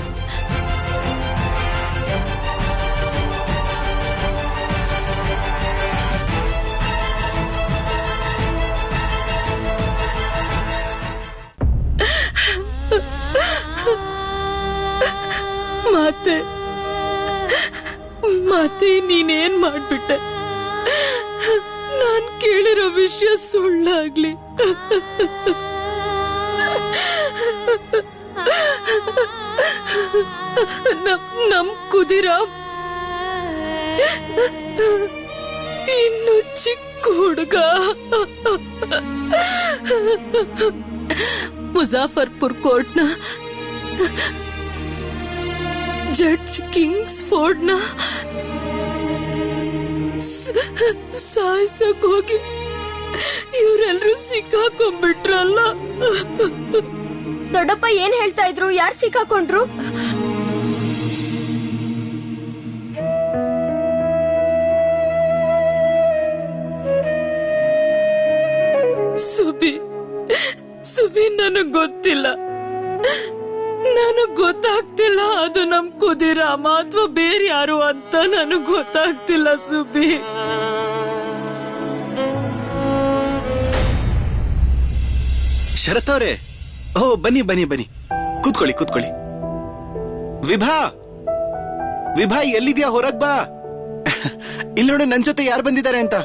O: ಮಾತೆ ನೀನೇನ್ ಮಾಡ್ಬಿಟ್ಟೆ? ನಾನ್ ಕೇಳಿರೋ ವಿಷಯ ಸುಳ್ಳಾಗ್ಲಿ. ನಮ್ ಕುದಿರಾಮ್ ಇನ್ನು ಚಿಕ್ಕ ಹುಡುಗ. ಮುಜಾಫರ್ಪುರ್ ಕೋರ್ಟ್ನ ಜಡ್ಜ್ ಕಿಂಗ್ಸ್ ಫೋರ್ಡ್ನ ಸಾಯ್ಸಕ್ ಹೋಗಿ ಇವರೆಲ್ಲರೂ ಸಿಕ್ಕಾಕೊಂಡ್ಬಿಟ್ರಲ್ಲ.
L: ದೊಡ್ಡಪ್ಪ ಏನ್ ಹೇಳ್ತಾ ಇದ್ರು? ಯಾರು ಸಿಕ್ಕಾಕೊಂಡ್ರು?
O: ಸುಬಿ ನನಗ್ ಗೊತ್ತಿಲ್ಲ. ನನಗ್ ಗೊತ್ತಾಗ್ತಿಲ್ಲ ಅದು ನಮ್ ಕುದಿರಾಮ ಅಥವಾ ಬೇರೆ ಯಾರು ಅಂತ ನನಗ್ ಗೊತ್ತಾಗ್ತಿಲ್ಲ ಸುಬಿ.
G: ಶರತ್ ಅವರೇ, ಓ ಬನ್ನಿ ಬನ್ನಿ ಬನ್ನಿ, ಕೂತ್ಕೊಳ್ಳಿ ಕೂತ್ಕೊಳ್ಳಿ. ವಿಭಾ ಎಲ್ಲಿದ್ಯಾ? ಹೊರಗ್ ಬಾ. ಇಲ್ಲಿ ನೋಡು ನನ್ ಜೊತೆ ಯಾರು ಬಂದಿದ್ದಾರೆ ಅಂತ.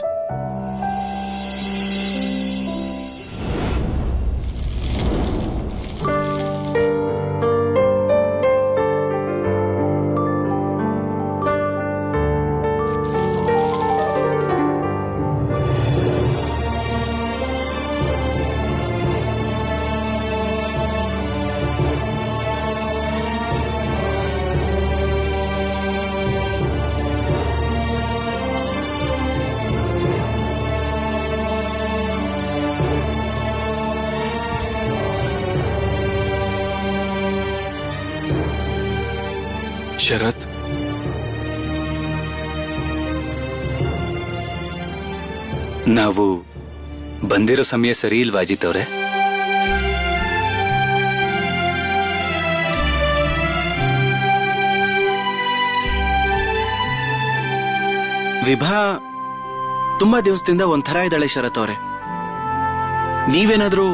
N: ಶರತ್,
A: ನಾವು ಬಂದಿರೋ ಸಮಯ ಸರಿ ಇಲ್ವಾ ಅಜಿತ್ ಅವರೇ?
G: ವಿಭಾ ತುಂಬಾ ದಿವಸದಿಂದ ಒಂಥರ ಇದ್ದಾಳೆ ಶರತ್ ಅವರೇ. ನೀವೇನಾದ್ರೂ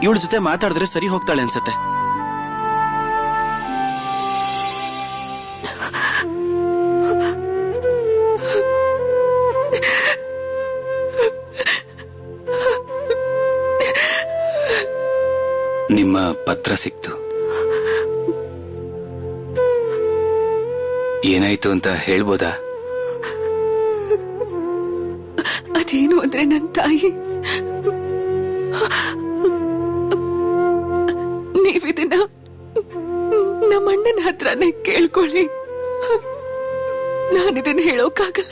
G: ಇವಳ ಜೊತೆ ಮಾತಾಡಿದ್ರೆ ಸರಿ ಹೋಗ್ತಾಳೆ ಅನ್ಸತ್ತೆ.
A: ನಿಮ್ಮ ಪತ್ರ ಸಿಕ್ತು. ಏನಾಯ್ತು ಅಂತ ಹೇಳ್ಬೋದಾ?
B: ಅದೇನು ಅಂದ್ರೆ ನನ್ನ ತಾಯಿ, ನೀವಿದನ್ನ ನಮ್ಮಣ್ಣನ ಹತ್ರನೇ ಕೇಳ್ಕೊಳ್ಳಿ. ನಾನಿದನ್ನ ಹೇಳೋಕ್ಕಾಗಲ್ಲ.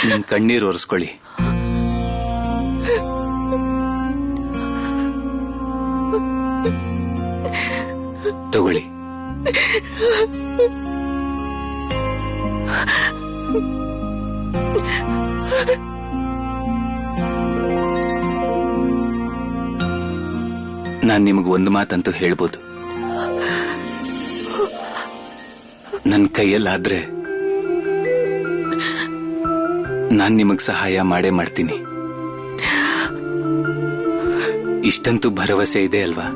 A: ನಿಮ್ ಕಣ್ಣೀರು ಒರೆಸ್ಕೊಳ್ಳಿ. ತಗೊಳ್ಳಿ. ನಾನ್ ನಿಮಗ್ ಒಂದು ಮಾತಂತೂ ಹೇಳ್ಬೋದು. ನನ್ನ ಕೈಯಲ್ಲಾದ್ರೆ ನಾನ್ ನಿಮಗ್ ಸಹಾಯ ಮಾಡೇ ಮಾಡ್ತೀನಿ. ಇಷ್ಟಂತೂ ಭರವಸೆ ಇದೆ ಅಲ್ವಾ?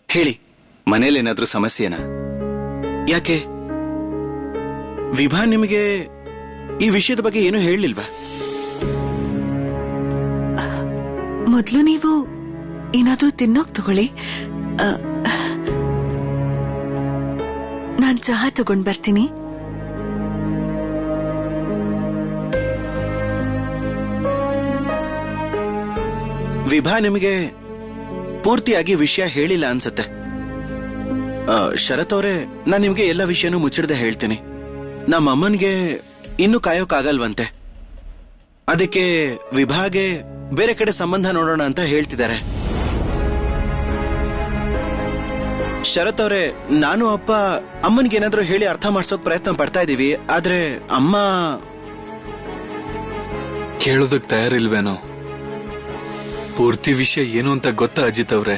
G: ಹೇಳಿ,
A: ಮನೇಲೇನಾದ್ರೂ ಸಮಸ್ಯೆನಾ?
G: ಯಾಕೆ ವಿಭಾ ನಿಮಗೆ ಈ ವಿಷಯದ ಬಗ್ಗೆ ಏನು ಹೇಳಲಿಲ್ವಾ?
R: ಮೊದ್ಲು ನೀವು ಏನಾದ್ರೂ ತಿನ್ನೋಕ್ ತಗೊಳ್ಳಿ. ನಾನ್ ಚಹಾ ತಗೊಂಡ್ ಬರ್ತೀನಿ.
G: ವಿಭಾ ನಿಮಗೆ ಪೂರ್ತಿಯಾಗಿ ವಿಷಯ ಹೇಳಿಲ್ಲ ಅನ್ಸತ್ತೆ. ಶರತ್ ಅವರೇ, ನಾನ್ ನಿಮ್ಗೆ ಎಲ್ಲ ವಿಷಯನೂ ಮುಚ್ಚಿಡದೆ ಹೇಳ್ತೀನಿ. ನಮ್ಮ ಅಮ್ಮನ್ಗೆ ಇನ್ನೂ ಕಾಯೋಕ್ಕಾಗಲ್ವಂತೆ. ಅದಕ್ಕೆ ವಿಭಾಗೆ ಬೇರೆ ಕಡೆ ಸಂಬಂಧ ನೋಡೋಣ ಅಂತ ಹೇಳ್ತಿದ್ದಾರೆ. ಶರತ್ ಅವರೇ, ನಾನು ಅಪ್ಪ ಅಮ್ಮನ್ಗೇನಾದ್ರೂ ಹೇಳಿ ಅರ್ಥ ಮಾಡ್ಸೋಕ್ ಪ್ರಯತ್ನ ಪಡ್ತಾ ಇದೀವಿ. ಆದ್ರೆ ಅಮ್ಮ
N: ಕೇಳೋದಕ್ ತಯಾರಿಲ್ವೇನೋ? ಪೂರ್ತಿ ವಿಷಯ ಏನು ಅಂತ ಗೊತ್ತಾ ಅಜಿತ್ ಅವ್ರೆ?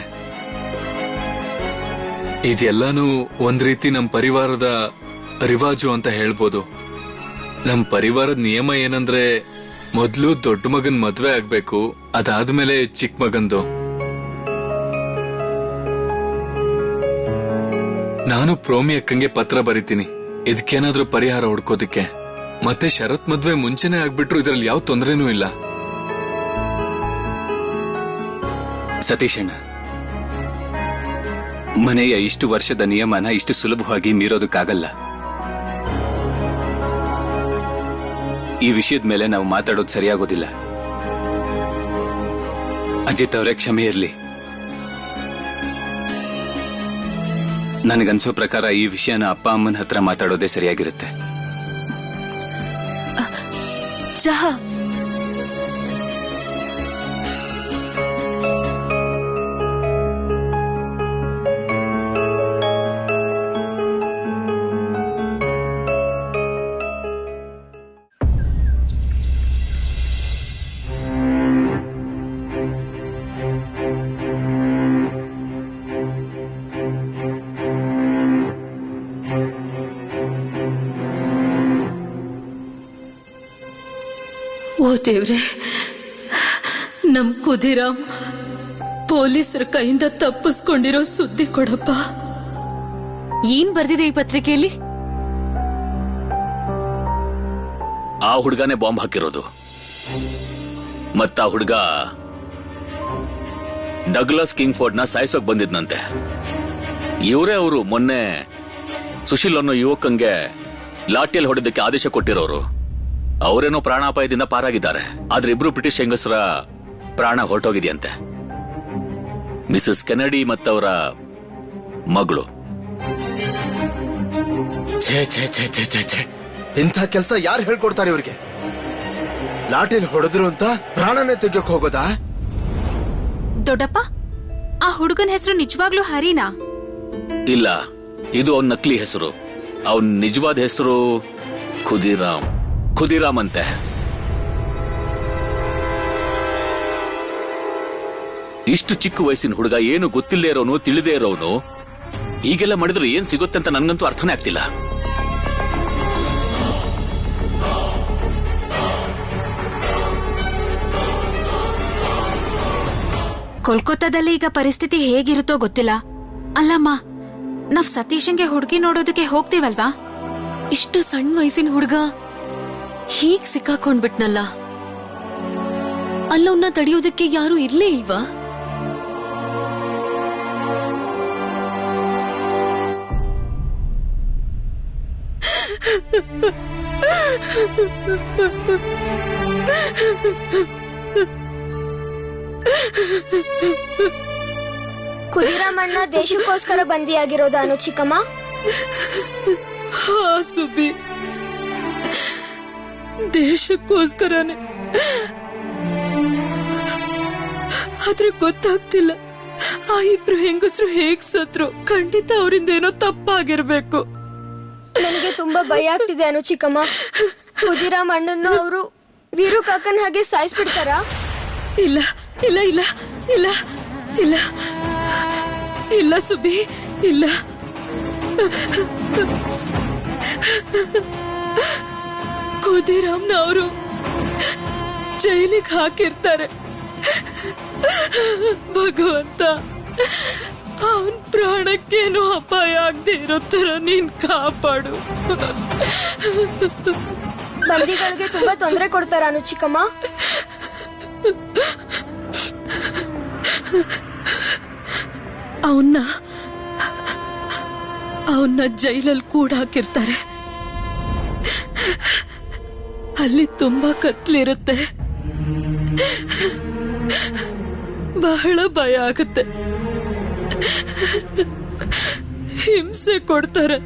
N: ಇದೆಲ್ಲಾನು ಒಂದ್ ರೀತಿ ನಮ್ ಪರಿವಾರದ ರಿವಾಜು ಅಂತ ಹೇಳ್ಬೋದು. ನಮ್ ಪರಿವಾರದ ನಿಯಮ ಏನಂದ್ರೆ ಮೊದ್ಲು ದೊಡ್ಡ ಮಗನ್ ಮದ್ವೆ ಆಗ್ಬೇಕು, ಅದಾದ್ಮೇಲೆ ಚಿಕ್ಕ ಮಗಂದು. ನಾನು ಪ್ರೋಮಿ ಅಕ್ಕಂಗೆ ಪತ್ರ ಬರೀತೀನಿ ಇದಕ್ಕೇನಾದ್ರೂ ಪರಿಹಾರ ಹುಡ್ಕೋದಿಕ್ಕೆ. ಮತ್ತೆ ಶರತ್ ಮದ್ವೆ ಮುಂಚೆನೆ ಆಗ್ಬಿಟ್ರು ಇದ್ರಲ್ಲಿ ಯಾವ ತೊಂದರೆನೂ ಇಲ್ಲ.
A: ಸತೀಶಣ್ಣ, ಮನೆಯ ಇಷ್ಟು ವರ್ಷದ ನಿಯಮನ ಇಷ್ಟು ಸುಲಭವಾಗಿ ಮೀರೋದಕ್ಕಾಗಲ್ಲ. ಈ ವಿಷಯದ ಮೇಲೆ ನಾವು ಮಾತಾಡೋದು ಸರಿಯಾಗೋದಿಲ್ಲ. ಅಜಿತ್ ಅವರೇ, ಕ್ಷಮೆ ಇರ್ಲಿ. ನನಗನ್ಸೋ ಪ್ರಕಾರ ಈ ವಿಷಯನ ಅಪ್ಪ ಅಮ್ಮನ ಹತ್ರ ಮಾತಾಡೋದೇ ಸರಿಯಾಗಿರುತ್ತೆ.
R: ಚಹಾ ಓ ದೇವ್ರೆ, ನಮ್ ಕುದಿರಾಮ್ ಪೊಲೀಸರ ಕೈಯಿಂದ ತಪ್ಪಿಸ್ಕೊಂಡಿರೋ ಸುದ್ದಿ ಕೊಡಪ್ಪ.
B: ಏನ್ ಬರ್ದಿದೆ ಈ ಪತ್ರಿಕೆಯಲ್ಲಿ?
D: ಆ ಹುಡುಗನೇ ಬಾಂಬ್ ಹಾಕಿರೋದು. ಮತ್ತ ಆ ಹುಡುಗ ಡಗ್ಲಸ್ ಕಿಂಗ್ಫೋರ್ಡ್ ನ ಸಾಯಿಸೋಕ್ ಬಂದಿದ್ನಂತೆ. ಇವರೇ ಅವರು ಮೊನ್ನೆ ಸುಶೀಲ್ ಅನ್ನೋ ಯುವಕಂಗೆ ಲಾಠಿಯಲ್ಲಿ ಹೊಡೆದಕ್ಕೆ ಆದೇಶ ಕೊಟ್ಟಿರೋರು. ಅವರೇನೋ ಪ್ರಾಣಾಪಾಯದಿಂದ ಪಾರಾಗಿದ್ದಾರೆ. ಆದ್ರೆ ಇಬ್ರು ಬ್ರಿಟಿಷ್ ಹೆಂಗಸರ ಪ್ರಾಣ ಹೊರಟೋಗಿದೆಯಂತೆ. ಮಿಸಸ್ ಕೆನಡಿ ಮತ್ತವರ ಮಗಳು.
P: ಛೇ ಛೇ ಛೇ ಛೇ ಛೇ ಛೇ, ಇಂಥ ಕೆಲಸ ಯಾರು ಹೇಳ್ಕೊಡ್ತಾರೆ ಇವ್ರಿಗೆ? ಲಾಠಿಲ್ ಹೊಡೆದ್ರು ಅಂತ ಪ್ರಾಣನೇ ತೆಗೆಯೋಕ್ ಹೋಗೋದಾ?
E: ದೊಡ್ಡಪ್ಪ, ಆ ಹುಡುಗನ ಹೆಸರು ನಿಜವಾಗ್ಲೂ ಹರಿನಾ?
D: ಇಲ್ಲ, ಇದು ಅವನ್ ನಕಲಿ ಹೆಸರು. ಅವನ್ ನಿಜವಾದ ಹೆಸರು ಖುದಿರಾಮ್ ಅಂತೆ. ಇಷ್ಟು ಚಿಕ್ಕ ವಯಸ್ಸಿನ ಹುಡುಗ, ಏನು ಗೊತ್ತಿಲ್ಲದೆ ಇರೋನು, ತಿಳಿದೇ ಇರೋನು ಹೀಗೆಲ್ಲ ಮಾಡಿದ್ರೆ ಏನ್ ಸಿಗುತ್ತೆ ಅಂತ ನನ್ಗಂತೂ ಅರ್ಥನೇ ಆಗ್ತಿಲ್ಲ.
E: ಕೋಲ್ಕತ್ತಾದಲ್ಲಿ ಈಗ ಪರಿಸ್ಥಿತಿ ಹೇಗಿರುತ್ತೋ ಗೊತ್ತಿಲ್ಲ. ಅಲ್ಲಮ್ಮ, ನಾವ್ ಸತೀಶಂಗೆ ಹುಡುಗಿ ನೋಡೋದಕ್ಕೆ ಹೋಗ್ತೀವಲ್ವಾ?
B: ಇಷ್ಟು ಸಣ್ಣ ವಯಸ್ಸಿನ ಹುಡುಗ ಹೀಗ್ ಸಿಕ್ಕಾಕೊಂಡ್ಬಿಟ್ನಲ್ಲ. ಅಲ್ಲವನ್ನ ತಡೆಯೋದಕ್ಕೆ ಯಾರು ಇರ್ಲೇ ಇಲ್ವಾ?
L: ಕುದಿರಾಮಣ್ಣ ದೇಶಕ್ಕೋಸ್ಕರ ಬಂದಿಯಾಗಿರೋದಾನು ಚಿಕ್ಕಮ್ಮ?
O: ಹಾ ಸುಬ್ಬಿ, ದೇಶಕ್ಕೋಸ್ಕರನೇ. ಆದ್ರೆ ಗೊತ್ತಾಗ್ತಿಲ್ಲ ಆ ಇಬ್ರು ಹೆಂಗಸರು ಹೇಗ್ ಸತ್ರು. ಖಂಡಿತ ಅವರಿಂದ ಏನೋ ತಪ್ಪಾಗಿರ್ಬೇಕು.
L: ನನಗೆ ತುಂಬಾ ಭಯ ಆಗ್ತಿದೆ ಅನು ಚಿಕ್ಕಮ್ಮ. ಕುದಿರಾಮ್ ಅಣ್ಣನ್ನು ಅವರು ವೀರು ಕಾಕನ್ ಹಾಗೆ ಸಾಯಿಸ್ಬಿಡ್ತಾರ?
O: ಇಲ್ಲ ಇಲ್ಲ ಇಲ್ಲ ಇಲ್ಲ ಇಲ್ಲ ಇಲ್ಲ ಸುಬ್ಬಿ, ಇಲ್ಲ. ಕುದಿರಾಮ್ನ ಅವರು ಜೈಲಿಗೆ ಹಾಕಿರ್ತಾರೆ. ಭಗವಂತ, ಅವನ್ ಪ್ರಾಣಕ್ಕೇನು ಅಪಾಯ ಆಗದೆ ಇರೋ ತರ ನೀನ್ ಕಾಪಾಡು.
L: ಬಂದಿಗಳಿಗೆ ತುಂಬಾ ತೊಂದರೆ ಕೊಡ್ತಾರ ಅನು ಚಿಕ್ಕಮ್ಮ?
O: ಅವನ್ನ ಜೈಲಲ್ಲಿ ಕೂಡ ಹಾಕಿರ್ತಾರೆ. ಅಲ್ಲಿ ತುಂಬಾ ಕತ್ಲಿರುತ್ತೆ. ಬಹಳ ಭಯ ಆಗುತ್ತೆ. ಹಿಂಸೆ ಕೊಡ್ತಾರೆ,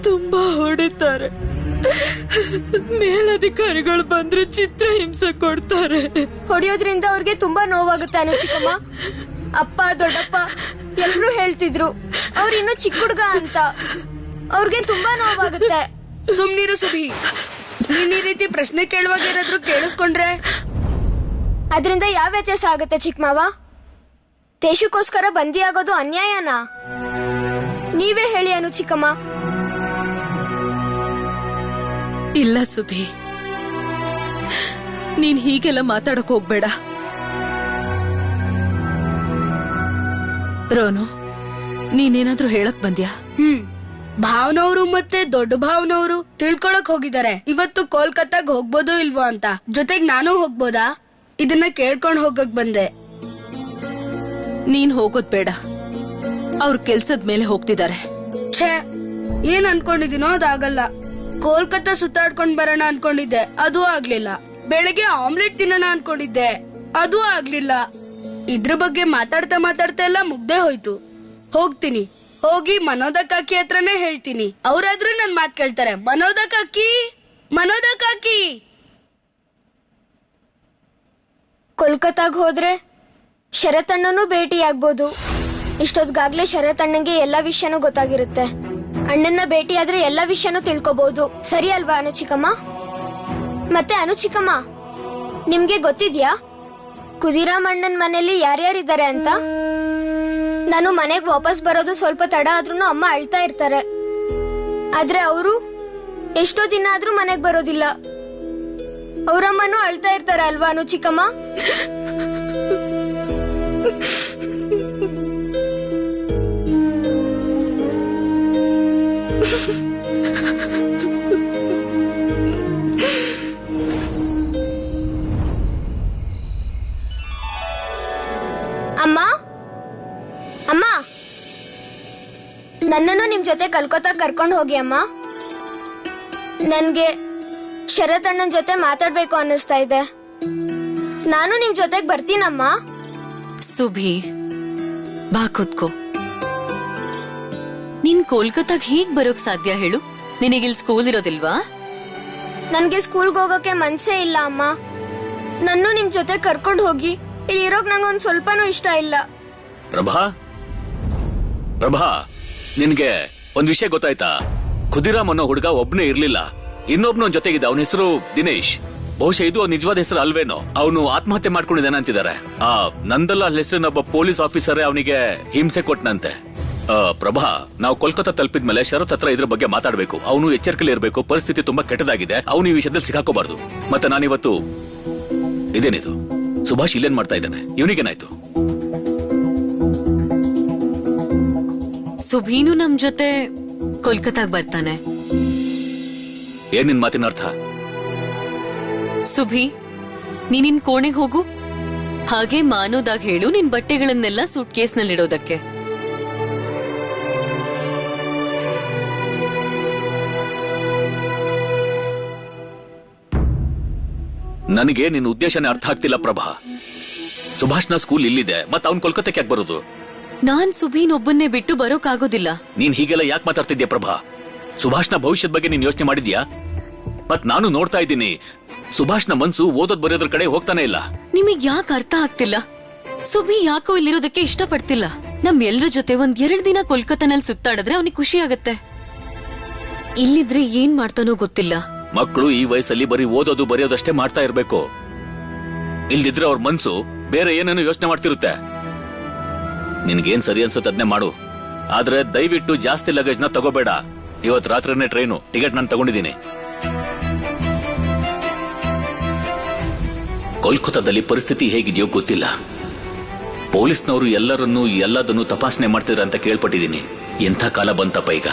O: ತುಂಬಾ ಹೊಡಿತಾರೆ. ಮೇಲಧಿಕಾರಿಗಳು ಬಂದ್ರೆ ಚಿತ್ರ ಹಿಂಸೆ ಕೊಡ್ತಾರೆ.
L: ಹೊಡೆಯೋದ್ರಿಂದ ಅವ್ರಿಗೆ ತುಂಬಾ ನೋವಾಗುತ್ತೆ ಚಿಕ್ಕಮ್ಮ. ಅಪ್ಪ ದೊಡ್ಡಪ್ಪ ಎಲ್ರೂ ಹೇಳ್ತಿದ್ರು ಅವ್ರು ಇನ್ನು ಚಿಕ್ಕ ಹುಡುಗ ಅಂತ. ಅವ್ರಿಗೆ ತುಂಬಾ ನೋವಾಗುತ್ತೆ.
H: ಸುಮ್ನಿರು ಸುಬಿ, ನೀನ್ ಈ ರೀತಿ ಪ್ರಶ್ನೆ ಕೇಳುವಾಗ ಏನಾದ್ರು ಕೇಳಿಸ್ಕೊಂಡ್ರೆ
L: ಅದರಿಂದ ಯಾವ ವ್ಯತ್ಯಾಸ ಆಗುತ್ತೆ ಚಿಕ್ಕಮಾವ? ದೇಶಕ್ಕೋಸ್ಕರ ಬಂದಿಯಾಗೋದು ಅನ್ಯಾಯನಾ? ನೀವೇ ಹೇಳಿ ಚಿಕ್ಕಮ್ಮ.
O: ಇಲ್ಲ ಸುಬಿ, ನೀನ್ ಹೀಗೆಲ್ಲ ಮಾತಾಡಕ್ ಹೋಗ್ಬೇಡ. ರೋನು, ನೀನೇನಾದ್ರೂ ಹೇಳಕ್ ಬಂದ್ಯಾ?
H: ಭಾವನವರು ಮತ್ತೆ ದೊಡ್ಡ ಭಾವನವರು ತಿಳ್ಕೊಳಕ್ ಹೋಗಿದ್ದಾರೆ. ಇವತ್ತು ಕೋಲ್ಕತ್ತಾಗ ಹೋಗ್ಬೋದೋ ಇಲ್ವೋ ಅಂತ. ಜೊತೆಗ್ ನಾನು ಹೋಗ್ಬೋದಾ? ಇದನ್ನ ಕೇಳ್ಕೊಂಡ್ ಹೋಗಕ್ ಬಂದೆ.
O: ನೀನ್ ಹೋಗೋದ್ ಬೇಡ, ಅವ್ರ ಕೆಲ್ಸದ ಮೇಲೆ ಹೋಗ್ತಿದ್ದಾರೆ.
H: ಛೇ, ಏನ್ ಅನ್ಕೊಂಡಿದೀನೋ ಅದಾಗಲ್ಲ. ಕೋಲ್ಕತ್ತಾ ಸುತ್ತಾಡ್ಕೊಂಡ್ ಬರೋಣ ಅನ್ಕೊಂಡಿದ್ದೆ, ಅದೂ ಆಗ್ಲಿಲ್ಲ. ಬೆಳಗ್ಗೆ ಆಮ್ಲೆಟ್ ತಿನ್ನೋಣ ಅನ್ಕೊಂಡಿದ್ದೆ, ಅದೂ ಆಗ್ಲಿಲ್ಲ. ಇದ್ರ ಬಗ್ಗೆ ಮಾತಾಡ್ತಾ ಮಾತಾಡ್ತಾ ಎಲ್ಲ ಮುಗ್ದೇ ಹೋಯ್ತು. ಹೋಗ್ತೀನಿ, ಹೋಗಿ ಮನೋದ ಕಾಕಿ ಹತ್ರನೇ ಹೇಳ್ತೀನಿ. ಅವ್ರಾದ್ರೂ ನನ್ ಮಾತ್ ಕೇಳ್ತಾರೆ. ಮನೋದ ಕಾಕಿ, ಮನೋದ ಕಾಕಿ.
L: ಕೋಲ್ಕತ್ತಾಗ ಹೋದ್ರೆ ಶರತಣ್ಣನೂ ಭೇಟಿ ಆಗ್ಬೋದು. ಇಷ್ಟೊತ್ಗಾಗ್ಲೇ ಶರತಣ್ಣಂಗೆ ಎಲ್ಲಾ ವಿಷಯನೂ ಗೊತ್ತಾಗಿರುತ್ತೆ. ಅಣ್ಣನ್ನ ಭೇಟಿ ಆದ್ರೆ ಎಲ್ಲಾ ವಿಷಯನೂ ತಿಳ್ಕೊಬಹುದು. ಸರಿ ಅಲ್ವಾ ಚಿಕ್ಕಮ್ಮ? ಮತ್ತೆ ಚಿಕ್ಕಮ್ಮ, ನಿಮ್ಗೆ ಗೊತ್ತಿದ್ಯಾ ಕುದಿರಾಮ್ ಅಣ್ಣನ್ ಮನೇಲಿ ಯಾರ್ಯಾರಿದ್ದಾರೆ ಅಂತ? ನಾನು ಮನೆಗ್ ವಾಪಸ್ ಬರೋದು ಸ್ವಲ್ಪ ತಡ ಆದ್ರೂ ಅಮ್ಮ ಅಳ್ತಾ ಇರ್ತಾರೆ. ಆದ್ರೆ ಅವರು ಎಷ್ಟೋ ದಿನ ಆದ್ರೂ ಮನೆಗ್ ಬರೋದಿಲ್ಲ. ಅವರಮ್ಮನೂ ಅಳ್ತಾ ಇರ್ತಾರೆ ಅಲ್ವಾ ಚಿಕ್ಕಮ್ಮ? ಅಮ್ಮ, ಅಮ್ಮ, ನನ್ನನ್ನು ನಿಮ್ ಜೊತೆ ಕಲ್ಕತ್ತಾ ಕರ್ಕೊಂಡು ಹೋಗಿ ಅಮ್ಮ. ನನ್ಗೆ ಶರತ್ ಅಣ್ಣನ್ ಜೊತೆ ಮಾತಾಡ್ಬೇಕು ಅನ್ನಿಸ್ತಾ ಇದೆ. ನಾನು ನಿಮ್ ಜೊತೆಗ್ ಬರ್ತೀನಮ್ಮ.
B: ಸುಭಿ, ಬಾ ಕೂತ್ಕೋ. ನೀನ್ ಕೋಲ್ಕತ್ತಾಗ್ ಹೇಗ್ ಬರೋಕ್ ಸಾಧ್ಯ ಹೇಳು? ನಿನಗಿಲ್ ಸ್ಕೂಲ್ ಇರೋದಿಲ್ವಾ?
L: ನನ್ಗೆ ಸ್ಕೂಲ್ಗೆ ಹೋಗೋಕೆ ಮನ್ಸೇ ಇಲ್ಲ ಅಮ್ಮ. ನನ್ನೂ ನಿಮ್ ಜೊತೆ ಕರ್ಕೊಂಡು ಹೋಗಿ. ಇಲ್ಲಿ ಇರೋಕ್ ನಂಗೊಂದ್ ಸ್ವಲ್ಪನೂ ಇಷ್ಟ ಇಲ್ಲ.
D: ಪ್ರಭಾ, ಪ್ರಭಾ, ನಿನ್ಗೆ ಒಂದ್ ವಿಷಯ ಗೊತ್ತಾಯ್ತಾ? ಖುದಿರಾಮ್ ಅನ್ನೋ ಹುಡುಗ ಒಬ್ನೇ ಇರ್ಲಿಲ್ಲ, ಇನ್ನೊಬ್ನ ಜೊತೆಗಿದ್ದ. ಅವನ ಹೆಸರು ದಿನೇಶ್. ಬಹುಶಃ ಇದು ನಿಜವಾದ ಹೆಸರು ಅಲ್ವೇನೋ. ಅವನು ಆತ್ಮಹತ್ಯೆ ಮಾಡ್ಕೊಂಡಿದ್ದಾನೆ ಅಂತಿದ್ದಾರೆ. ನಂದಲಾಲ್ ಹೆಸರಿನ ಒಬ್ಬ ಪೊಲೀಸ್ ಆಫೀಸರ್ ಅವನಿಗೆ ಹಿಂಸೆ ಕೊಟ್ಟನಂತೆ. ಪ್ರಭಾ, ನಾವು ಕೋಲ್ಕತ್ತಾ ತಲುಪಿದ್ಮೇಲೆ ಶರತ್ ಹತ್ರ ಇದ್ರ ಬಗ್ಗೆ ಮಾತಾಡ್ಬೇಕು. ಅವನು ಎಚ್ಚರಿಕೆಯಲ್ಲಿ ಇರಬೇಕು. ಪರಿಸ್ಥಿತಿ ತುಂಬಾ ಕೆಟ್ಟದಾಗಿದೆ. ಅವನು ಈ ವಿಷಯದಲ್ಲಿ ಸಿಕ್ಕಾಕೋಬಾರ್ದು. ಮತ್ತೆ ನಾನಿವತ್ತು ಇದೇನಿದು, ಸುಭಾಷ್ ಇಲ್ಲೇನ್ ಮಾಡ್ತಾ ಇದ್ದಾನೆ? ಇವನಿಗೇನಾಯ್ತು?
B: ಸುಭೀನು ನಮ್ ಜೊತೆ ಕೋಲ್ಕತ್ತಾಗ್ ಬರ್ತಾನೆ.
D: ಏನ್ ನಿನ್ ಮಾತಿನ ಅರ್ಥ?
B: ಸುಭಿ, ನೀನಿನ್ ಕೋಣೆಗೆ ಹೋಗು. ಹಾಗೆ ಮಾನೋದಾಗ ಹೇಳು ನಿನ್ ಬಟ್ಟೆಗಳನ್ನೆಲ್ಲ ಸೂಟ್ ಕೇಸ್ನಲ್ಲಿಡೋದಕ್ಕೆ.
D: ನನಗೆ ನಿನ್ನ ಉದ್ದೇಶನೇ ಅರ್ಥ ಆಗ್ತಿಲ್ಲ ಪ್ರಭಾ. ಸುಭಾಷ್ನ ಸ್ಕೂಲ್ ಇಲ್ಲಿದೆ, ಮತ್ತೆ ಅವ್ನ್ ಕೋಲ್ಕತ್ತಾಕ್ಕೆ ಯಾಕೆ ಬರೋದು?
B: ನಾನ್ ಸುಭೀನ್ ಒಬ್ಬನ್ನೇ ಬಿಟ್ಟು ಬರೋಕ್ಕಾಗೋದಿಲ್ಲ.
D: ನೀನ್ ಹೀಗೆಲ್ಲ ಯಾಕೆ ಮಾತಾಡ್ತಿದ್ಯಾ ಪ್ರಭಾ? ಸುಭಾಷ್ನ ಭವಿಷ್ಯದ ಬಗ್ಗೆ ನೀನ್ ಯೋಚನೆ ಮಾಡಿದ್ಯಾ? ಮತ್ ನಾನು ನೋಡ್ತಾ ಇದ್ದೀನಿ, ಸುಭಾಷ್ನ ಮನ್ಸು ಓದೋದ್ ಬರೆಯೋದ್ರ ಕಡೆ ಹೋಗ್ತಾನೆ ಇಲ್ಲ.
B: ನಿಮಗ್ ಯಾಕೆ ಅರ್ಥ ಆಗ್ತಿಲ್ಲ? ಸುಭಿ ಯಾಕೋ ಇಲ್ಲಿರೋದಕ್ಕೆ ಇಷ್ಟ ಪಡ್ತಿಲ್ಲ. ನಮ್ ಎಲ್ರ ಜೊತೆ ಒಂದ್ 2 ದಿನ ಕೋಲ್ಕತ್ತಾನಲ್ಲಿ ಸುತ್ತಾಡಿದ್ರೆ ಅವನಿಗೆ ಖುಷಿ ಆಗತ್ತೆ. ಇಲ್ಲಿದ್ರೆ ಏನ್ ಮಾಡ್ತಾನೋ ಗೊತ್ತಿಲ್ಲ.
D: ಮಕ್ಕಳು ಈ ವಯಸ್ಸಲ್ಲಿ ಬರೀ ಓದೋದು ಬರೆಯೋದಷ್ಟೇ ಮಾಡ್ತಾ ಇರ್ಬೇಕು. ಇಲ್ದಿದ್ರೆ ಅವ್ರ ಮನ್ಸು ಬೇರೆ ಏನೇನೋ ಯೋಚನೆ ಮಾಡ್ತಿರುತ್ತೆ. ನಿನ್ಗೇನ್ ಸರಿ ಅನ್ಸುತ್ತೆ ಅದನ್ನೇ ಮಾಡು. ಆದ್ರೆ ದಯವಿಟ್ಟು ಜಾಸ್ತಿ ಲಗೇಜ್ ನ ತಗೋಬೇಡ. ಇವತ್ ರಾತ್ರಿನೇ ಟ್ರೈನು, ಟಿಕೆಟ್ ನಾನು ತಗೊಂಡಿದ್ದೀನಿ. ಕೋಲ್ಕತ್ತಾದಲ್ಲಿ ಪರಿಸ್ಥಿತಿ ಹೇಗಿದೆಯೋ ಗೊತ್ತಿಲ್ಲ. ಪೊಲೀಸ್ನವರು ಎಲ್ಲದನ್ನು ತಪಾಸಣೆ ಮಾಡ್ತಿದ್ರ ಅಂತ ಕೇಳ್ಪಟ್ಟಿದ್ದೀನಿ. ಎಂಥ ಕಾಲ ಬಂತಪ್ಪ ಈಗ.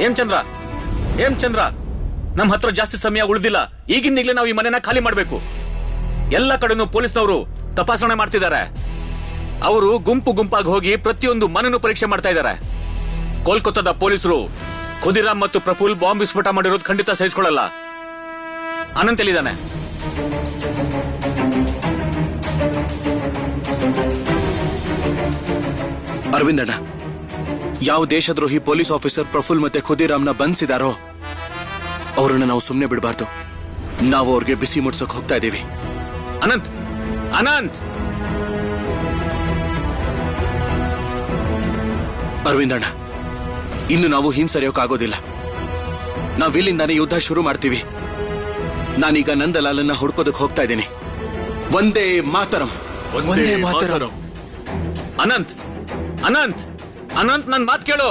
D: ಏಮ್ ಚಂದ್ರ, ನಮ್ ಹತ್ರ ಜಾಸ್ತಿ ಸಮಯ ಉಳಿದಿಲ್ಲ. ಈಗಿಂದೀಗ್ಲೇ ನಾವು ಈ ಮನೆನ ಖಾಲಿ ಮಾಡ್ಬೇಕು. ಎಲ್ಲ ಕಡೆನೂ ಪೊಲೀಸ್ನವರು ತಪಾಸಣೆ ಮಾಡ್ತಿದ್ದಾರೆ. ಅವರು ಗುಂಪು ಗುಂಪಾಗಿ ಹೋಗಿ ಪ್ರತಿಯೊಂದು ಮನೆನೂ ಪರೀಕ್ಷೆ ಮಾಡ್ತಾ ಇದ್ದಾರೆ. ಕೋಲ್ಕತ್ತಾದ ಪೊಲೀಸರು ಖುದಿರಾಮ್ ಮತ್ತು ಪ್ರಫುಲ್ ಬಾಂಬ್ ವಿಸ್ಫೋಟ ಮಾಡಿರೋದು ಖಂಡಿತ ಸಹಿಸಿಕೊಳ್ಳಲ್ಲ. ಅನಂತ್ ಎಲ್ಲಿದ್ದಾನೆ?
G: ಅರವಿಂದ್ ಅಣ್ಣ, ಯಾವ ದೇಶದ್ರೋಹಿ ಪೊಲೀಸ್ ಆಫೀಸರ್ ಪ್ರಫುಲ್ ಮತ್ತೆ ಖುದಿರಾಮ್ನ ಬಂಧಿಸಿದಾರೋ ಅವರನ್ನ ನಾವು ಸುಮ್ಮನೆ ಬಿಡಬಾರ್ದು. ನಾವು ಅವ್ರಿಗೆ ಬಿಸಿ ಮುಡ್ಸಕ್ ಹೋಗ್ತಾ ಇದ್ದೀವಿ.
D: ಅನಂತ್, ಅನಂತ್!
G: ಅರವಿಂದ್ ಅಣ್ಣ, ಇನ್ನು ನಾವು ಹಿಂಸರಿಯೋಕ್ಕಾಗೋದಿಲ್ಲ. ನಾವಿಲ್ಲಿಂದಾನೇ ಯುದ್ಧ ಶುರು ಮಾಡ್ತೀವಿ. ನಾನೀಗ ನಂದಲಾಲನ್ನ ಹುಡ್ಕೋದಕ್ಕೆ ಹೋಗ್ತಾ ಇದ್ದೀನಿ. ಒಂದೇ ಮಾತರಂ, ಒಂದೇ ಮಾತರಂ.
D: ಅನಂತ್, ಅನಂತ್, ಅನಂತ್, ನನ್ ಮಾತ್ ಕೇಳು.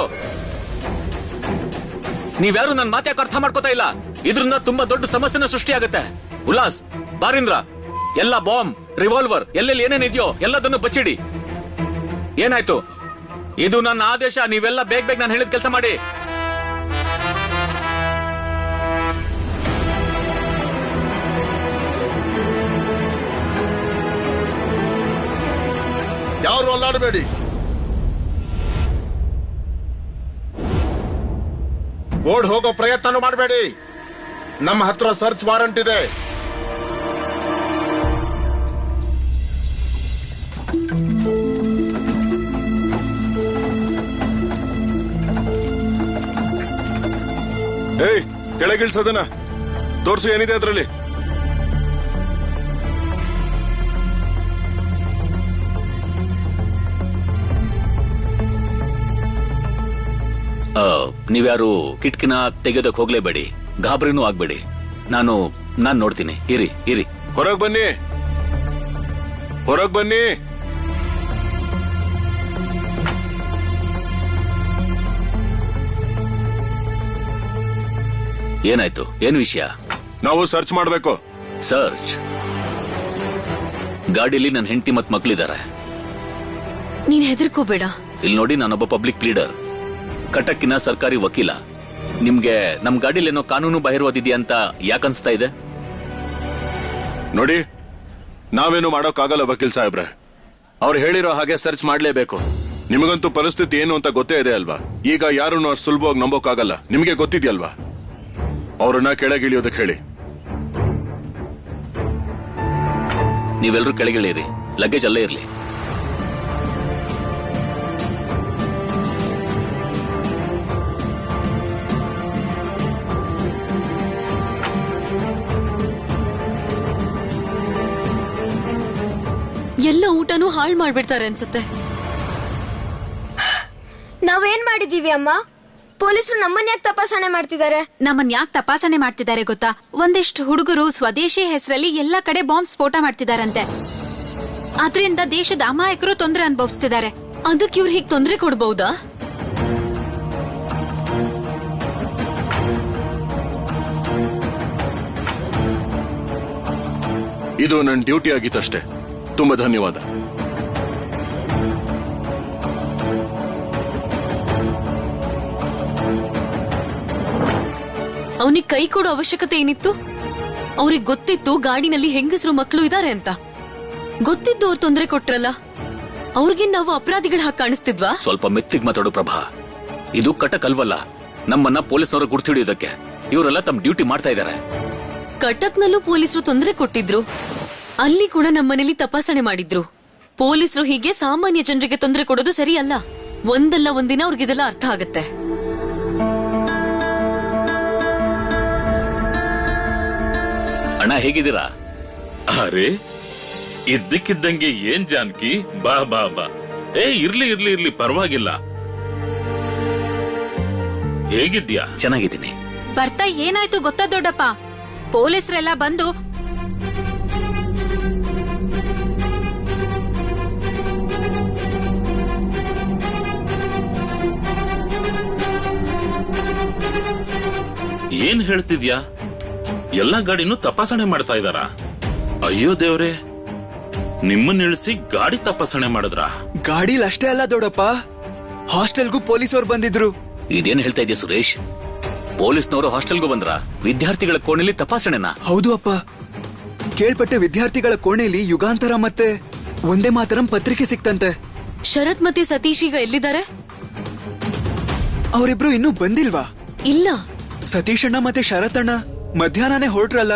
D: ನೀವ್ಯಾರು ನನ್ ಮಾತು ಯಾಕೆ ಅರ್ಥ ಮಾಡ್ಕೋತಾ ಇಲ್ಲ? ಇದ್ರಿಂದ ತುಂಬಾ ದೊಡ್ಡ ಸಮಸ್ಯೆನ ಸೃಷ್ಟಿಯಾಗುತ್ತೆ. ಉಲ್ಲಾಸ್, ಬಾರೀಂದ್ರ, ಎಲ್ಲ ಬಾಂಬ್, ರಿವಾಲ್ವರ್, ಎಲ್ಲೆಲ್ಲಿ ಏನೇನಿದೆಯೋ ಎಲ್ಲದನ್ನು ಬಚ್ಚಿಡಿ. ಏನಾಯ್ತು? ಇದು ನನ್ನ ಆದೇಶ. ನೀವೆಲ್ಲ ಬೇಗ ನಾನು ಹೇಳಿದ ಕೆಲಸ ಮಾಡಿ.
K: ಯಾರು ಅಲ್ಲಾಡಬೇಡಿ. ಓಡ್ ಹೋಗೋ ಪ್ರಯತ್ನ ಮಾಡಬೇಡಿ. ನಮ್ಮ ಹತ್ರ ಸರ್ಚ್ ವಾರಂಟ್ ಇದೆ. ಏಯ್, ಕೆಳಗಿಳಿಸೋದನ್ನ ತೋರ್ಸು, ಏನಿದೆ ಅದರಲ್ಲಿ?
D: ನೀವ್ಯಾರು ಕಿಟ್ಕಿನ ತೆಗೆಯೋದಕ್ಕೆ ಹೋಗ್ಲೇಬೇಡಿ. ಗಾಬರಿನೂ ಆಗ್ಬೇಡಿ. ನಾನು ನೋಡ್ತೀನಿ. ಇರಿ.
K: ಹೊರಗ್ ಬನ್ನಿ, ಹೊರಗ್ ಬನ್ನಿ.
D: ಏನಾಯ್ತು? ಏನ್ ವಿಷಯ?
K: ನಾವು ಸರ್ಚ್ ಮಾಡ್ಬೇಕು.
D: ಸರ್ಚ್? ಗಾಡಿಲಿ ನನ್ನ ಹೆಂಡತಿ ಮತ್ ಮಕ್ಳಿದ್ದಾರೆ.
B: ನೀನ್ ಹೆದರ್ಕೋಬೇಡ.
D: ಇಲ್ಲಿ ನೋಡಿ, ನಾನೊಬ್ಬ ಪಬ್ಲಿಕ್ ಪ್ಲೀಡರ್, ಕಟಕ್ಕಿನ ಸರ್ಕಾರಿ ವಕೀಲ. ನಿಮ್ಗೆ ನಮ್ ಗಾಡಿಲೇನೋ ಕಾನೂನು ಬಾಹಿರವಾದಿದೆಯಾ ಅಂತ ಯಾಕನ್ಸ್ತಾ ಇದೆ?
K: ನೋಡಿ, ನಾವೇನು ಮಾಡೋಕ್ಕಾಗಲ್ಲ ವಕೀಲ್ ಸಾಹೇಬ್ರೆ. ಅವ್ರು ಹೇಳಿರೋ ಹಾಗೆ ಸರ್ಚ್ ಮಾಡ್ಲೇಬೇಕು. ನಿಮಗಂತೂ ಪರಿಸ್ಥಿತಿ ಏನು ಅಂತ ಗೊತ್ತೇ ಇದೆ ಅಲ್ವಾ? ಈಗ ಯಾರನ್ನು ಅಷ್ಟು ಸುಲಭವಾಗಿ ನಂಬೋಕ್ಕಾಗಲ್ಲ. ನಿಮ್ಗೆ ಗೊತ್ತಿದ್ಯಲ್ವಾ? ಅವ್ರನ್ನ ಕೆಳಗಿಳಿಯೋದಕ್ಕೆ ಹೇಳಿ.
D: ನೀವೆಲ್ಲರೂ ಕೆಳಗಿಳಿಯಿರಿ. ಲಗೇಜ್ ಅಲ್ಲೇ ಇರ್ಲಿ.
B: ಎಲ್ಲ ಊಟನೂ ಹಾಳು ಮಾಡ್ಬಿಡ್ತಾರೆ ಅನ್ಸುತ್ತೆ.
L: ನಾವೇನ್ ಮಾಡಿದೀವಿ ಅಮ್ಮ? ಪೊಲೀಸರು ನಮ್ಮನ್ನ ಯಾಕೆ ತಪಾಸಣೆ ಮಾಡ್ತಿದ್ದಾರೆ?
E: ನಮ್ಮನ್ ಯಾಕೆ ತಪಾಸಣೆ ಮಾಡ್ತಿದ್ದಾರೆ ಗೊತ್ತಾ? ಒಂದಿಷ್ಟು ಹುಡುಗರು ಸ್ವದೇಶಿ ಹೆಸರಲ್ಲಿ ಎಲ್ಲಾ ಕಡೆ ಬಾಂಬ್ ಸ್ಫೋಟ ಮಾಡ್ತಿದಾರಂತೆ. ಆದ್ರಿಂದ ದೇಶದ ಅಮಾಯಕರು ತೊಂದರೆ ಅನುಭವಿಸ್ತಿದ್ದಾರೆ.
B: ಅದಕ್ಕೆ ಇವ್ರು ಹೀಗೆ ತೊಂದರೆ ಕೊಡ್ಬಹುದಾ?
K: ಇದು ನನ್ನ ಡ್ಯೂಟಿ ಆಗಿತ್ತಷ್ಟೇ. ತುಂಬಾ ಧನ್ಯವಾದ.
B: ಅವನಿಗೆ ಕೈ ಕೊಡೋ ಅವಶ್ಯಕತೆ ಏನಿತ್ತು? ಅವ್ರಿಗೆ ಗೊತ್ತಿತ್ತು ಗಾಡಿನಲ್ಲಿ ಹೆಂಗಸರು ಮಕ್ಕಳು ಇದ್ದಾರೆ ಅಂತ. ಗೊತ್ತಿದ್ದು ಅವ್ರು ತೊಂದರೆ ಕೊಟ್ರಲ್ಲ, ಅವ್ರಿಗೆ ನಾವು ಅಪರಾಧಿಗಳ ಹಾಗೆ ಕಾಣಿಸ್ತಿದ್ವಾ?
D: ಸ್ವಲ್ಪ ಮೆತ್ತಿಗೆ ಮಾತಾಡು ಪ್ರಭಾ. ಇದು ಕಟಕ್ ಅಲ್ವಲ್ಲ. ನಮ್ಮನ್ನ ಪೊಲೀಸ್ನವರು ಗುರ್ತಿಡಿಯೋದಕ್ಕೆ ಇವರೆಲ್ಲ ತಮ್ಮ ಡ್ಯೂಟಿ ಮಾಡ್ತಾ ಇದ್ದಾರೆ.
B: ಕಟಕ್ನಲ್ಲೂ ಪೊಲೀಸರು ತೊಂದರೆ ಕೊಟ್ಟಿದ್ರು. ಅಲ್ಲಿ ಕೂಡ ನಮ್ಮನೇಲಿ ತಪಾಸಣೆ ಮಾಡಿದ್ರು. ಪೊಲೀಸರು ಹೀಗೆ ಸಾಮಾನ್ಯ ಜನರಿಗೆ ತೊಂದರೆ ಕೊಡೋದು ಸರಿ ಅಲ್ಲ. ಒಂದಲ್ಲ ಒಂದಿನ ಅವ್ರಿಗಿದೆಲ್ಲ ಅರ್ಥ ಆಗತ್ತೆ.
D: ಅಣ್ಣ, ಹೇಗಿದ್ದೀರಾ?
Q: ಅರೆ, ಇದ್ದಕ್ಕಿದ್ದಂಗೆ ಏನ್ ಜಾನಕಿ, ಬಾ ಬಾ ಬಾ. ಇರ್ಲಿ ಪರವಾಗಿಲ್ಲ. ಹೇಗಿದ್ಯಾ?
D: ಚೆನ್ನಾಗಿದ್ದೀನಿ.
E: ಬರ್ತಾ ಏನಾಯ್ತು ಗೊತ್ತಾ ದೊಡ್ಡಪ್ಪ? ಪೊಲೀಸರೆಲ್ಲ ಬಂದು
Q: ಏನ್ ಹೇಳ್ತಿದ್ಯಾ? ಎಲ್ಲಾ ಗಾಡಿನೂ ತಪಾಸಣೆ ಮಾಡ್ತಾ ಇದಾರ? ಅಯ್ಯೋ ದೇವ್ರೆ, ನಿಮ್ಮನ್ನ ಇಳಿಸಿ ಗಾಡಿ ತಪಾಸಣೆ ಮಾಡಿದ್ರ?
C: ಗಾಡಿಲ್ ಅಷ್ಟೇ ಅಲ್ಲ ದೊಡ್ಡಪ್ಪ, ಹಾಸ್ಟೆಲ್ಗೂ ಪೊಲೀಸರು ಬಂದಿದ್ರು.
D: ಇದೇನ್ ಹೇಳ್ತಾ ಇದೆಯಾ ಸುರೇಶ್? ಪೊಲೀಸ್ನವರು ಹಾಸ್ಟೆಲ್ಗೂ ಬಂದ್ರ? ವಿದ್ಯಾರ್ಥಿಗಳ ಕೋಣೆಯಲ್ಲಿ ತಪಾಸಣೆನಾ?
C: ಹೌದು ಅಪ್ಪ. ಕೇಳ್ಪಟ್ಟೆ ವಿದ್ಯಾರ್ಥಿಗಳ ಕೋಣೆಯಲ್ಲಿ ಯುಗಾಂತರ ಮತ್ತೆ ಒಂದೇ ಮಾತರಂ ಪತ್ರಿಕೆ ಸಿಕ್ತಂತೆ.
B: ಶರತ್ ಮತ್ತೆ ಸತೀಶ್ ಈಗ ಎಲ್ಲಿದ್ದಾರೆ?
C: ಅವರಿಬ್ರು ಇನ್ನೂ ಬಂದಿಲ್ವಾ?
B: ಇಲ್ಲ.
C: ಸತೀಶಣ್ಣ ಮತ್ತೆ ಶರತಣ್ಣ ಮಧ್ಯಾಹ್ನನೇ ಹೊರಟ್ರಲ್ಲ,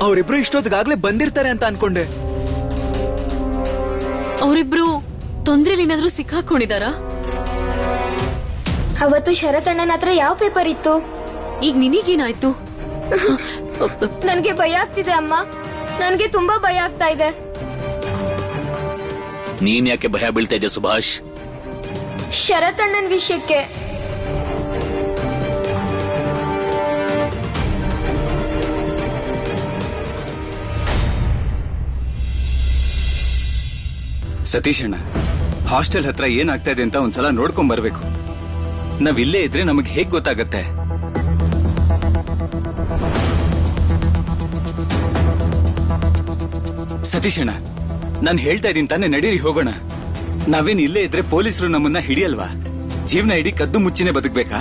C: ಅವರಿಬ್ರು ಇಷ್ಟೊತ್ತಿಗಾಗ್ಲೇ ಬಂದಿರ್ತಾರೆ ಅಂತ ಅನ್ಕೊಂಡೆ.
B: ಅವರಿಬ್ರು ತೊಂದ್ರೆಲಿ ಏನಾದ್ರೂ ಸಿಕ್ಕಾಕೊಂಡಿದಾರಾ?
L: ಅವತ್ತು ಶರತಣ್ಣನ ಹತ್ರ ಯಾವ ಪೇಪರ್ ಇತ್ತು?
B: ಈಗ ನಿನಗೇನಾಯ್ತು?
L: ನನ್ಗೆ ಭಯ ಆಗ್ತಿದೆ ಅಮ್ಮ, ನನ್ಗೆ ತುಂಬಾ ಭಯ ಆಗ್ತಾ ಇದೆ.
D: ನೀನ್ ಯಾಕೆ ಭಯ ಬೀಳ್ತಾ ಇದೆಯಾ ಸುಭಾಷ್?
L: ಶರತಣ್ಣನ್ ವಿಷಯಕ್ಕೆ.
A: ಸತೀಶಣ್ಣ, ಹಾಸ್ಟೆಲ್ ಹತ್ರ ಏನಾಗ್ತಾ ಇದೆ ಅಂತ ಒಂದ್ಸಲ ನೋಡ್ಕೊಂಡ್ ಬರ್ಬೇಕು. ನಾವಿಲ್ಲೇ ಇದ್ರೆ ನಮಗೆ ಹೇಗ್ ಗೊತ್ತಾಗತ್ತೆ? ಸತೀಶಣ್ಣ, ನಾನ್ ಹೇಳ್ತಾ ಇದೀನಿ ತಾನೇ, ನಡೀರಿ ಹೋಗೋಣ. ನಾವೇನ್ ಇಲ್ಲೇ ಇದ್ರೆ ಪೊಲೀಸರು ನಮ್ಮನ್ನ ಹಿಡಿಯಲ್ವಾ? ಜೀವನ ಇಡೀ ಕದ್ದು ಮುಚ್ಚಿನೇ ಬದುಕ್ಬೇಕಾ?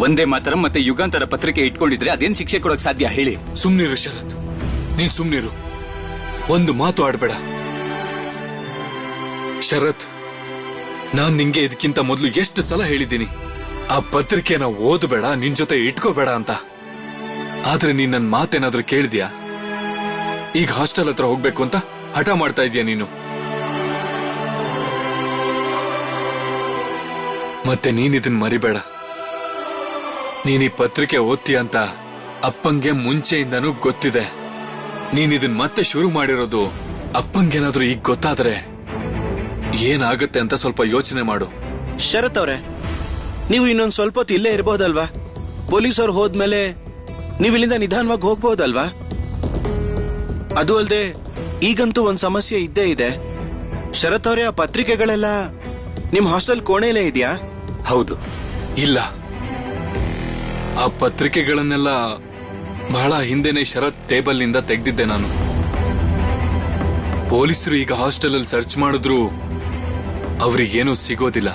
A: ಒಂದೇ ಮಾತರಂ ಮತ್ತೆ ಯುಗಾಂತರ ಪತ್ರಿಕೆ ಇಟ್ಕೊಂಡಿದ್ರೆ ಅದೇನ್ ಶಿಕ್ಷೆ ಕೊಡಕ್ ಸಾಧ್ಯ ಹೇಳಿ?
N: ಸುಮ್ನಿರು ಶರತ್, ನೀನ್ ಸುಮ್ನಿರು, ಒಂದು ಮಾತು ಆಡ್ಬೇಡ. ಶರತ್, ನಾನ್ ನಿಂಗೆ ಇದಕ್ಕಿಂತ ಮೊದಲು ಎಷ್ಟು ಸಲ ಹೇಳಿದ್ದೀನಿ, ಆ ಪತ್ರಿಕೆನ ಓದಬೇಡ, ನಿನ್ ಜೊತೆ ಇಟ್ಕೋಬೇಡ ಅಂತ. ಆದ್ರೆ ನೀನ್ ನನ್ ಮಾತೇನಾದ್ರೂ ಕೇಳಿದ್ಯಾ? ಈಗ ಹಾಸ್ಟೆಲ್ ಹತ್ರ ಹೋಗ್ಬೇಕು ಅಂತ ಹಠ ಮಾಡ್ತಾ ಇದೀಯ ನೀನು. ಮತ್ತೆ ನೀನ್ ಇದನ್ ಮರಿಬೇಡ. ನೀನ್ ಈ ಪತ್ರಿಕೆ ಓದ್ತೀಯ ಅಂತ ಅಪ್ಪಂಗೆ ಮುಂಚೆಯಿಂದನೂ ಗೊತ್ತಿದೆ. ನೀನ್ ಇದನ್ ಮತ್ತೆ ಶುರು ಮಾಡಿರೋದು ಅಪ್ಪಂಗೇನಾದ್ರೂ ಈಗ ಗೊತ್ತಾದ್ರೆ ಏನಾಗುತ್ತೆ ಅಂತ ಸ್ವಲ್ಪ ಯೋಚನೆ ಮಾಡು.
G: ಶರತ್ ಅವ್ರೆ, ನೀವು ಇನ್ನೊಂದ್ ಸ್ವಲ್ಪ ಹೊತ್ತು ಇಲ್ಲೇ ಇರಬಹುದಲ್ವಾ? ಪೊಲೀಸರು ಹೋದ್ಮೇಲೆ ನೀವು ಇಲ್ಲಿಂದ ನಿಧಾನವಾಗಿ ಹೋಗ್ಬಹುದಲ್ವಾ? ಅದು ಅಲ್ಲದೆ ಈಗಂತೂ ಒಂದ್ ಸಮಸ್ಯೆ ಇದ್ದೇ ಇದೆ. ಶರತ್ ಅವರೇ, ಆ ಪತ್ರಿಕೆಗಳೆಲ್ಲ ನಿಮ್ ಹಾಸ್ಟೆಲ್ ಕೋಣೆಲೇ ಇದೆಯಾ?
A: ಹೌದು.
N: ಇಲ್ಲ, ಆ ಪತ್ರಿಕೆಗಳನ್ನೆಲ್ಲ ಬಹಳ ಹಿಂದೆನೆ ಶರತ್ ಟೇಬಲ್ ನಿಂದ ತೆಗೆದಿದ್ದೆ ನಾನು. ಪೊಲೀಸರು ಈಗ ಹಾಸ್ಟೆಲ್ ಅಲ್ಲಿ ಸರ್ಚ್ ಮಾಡಿದ್ರು ಅವ್ರಿಗೇನೂ ಸಿಗೋದಿಲ್ಲ.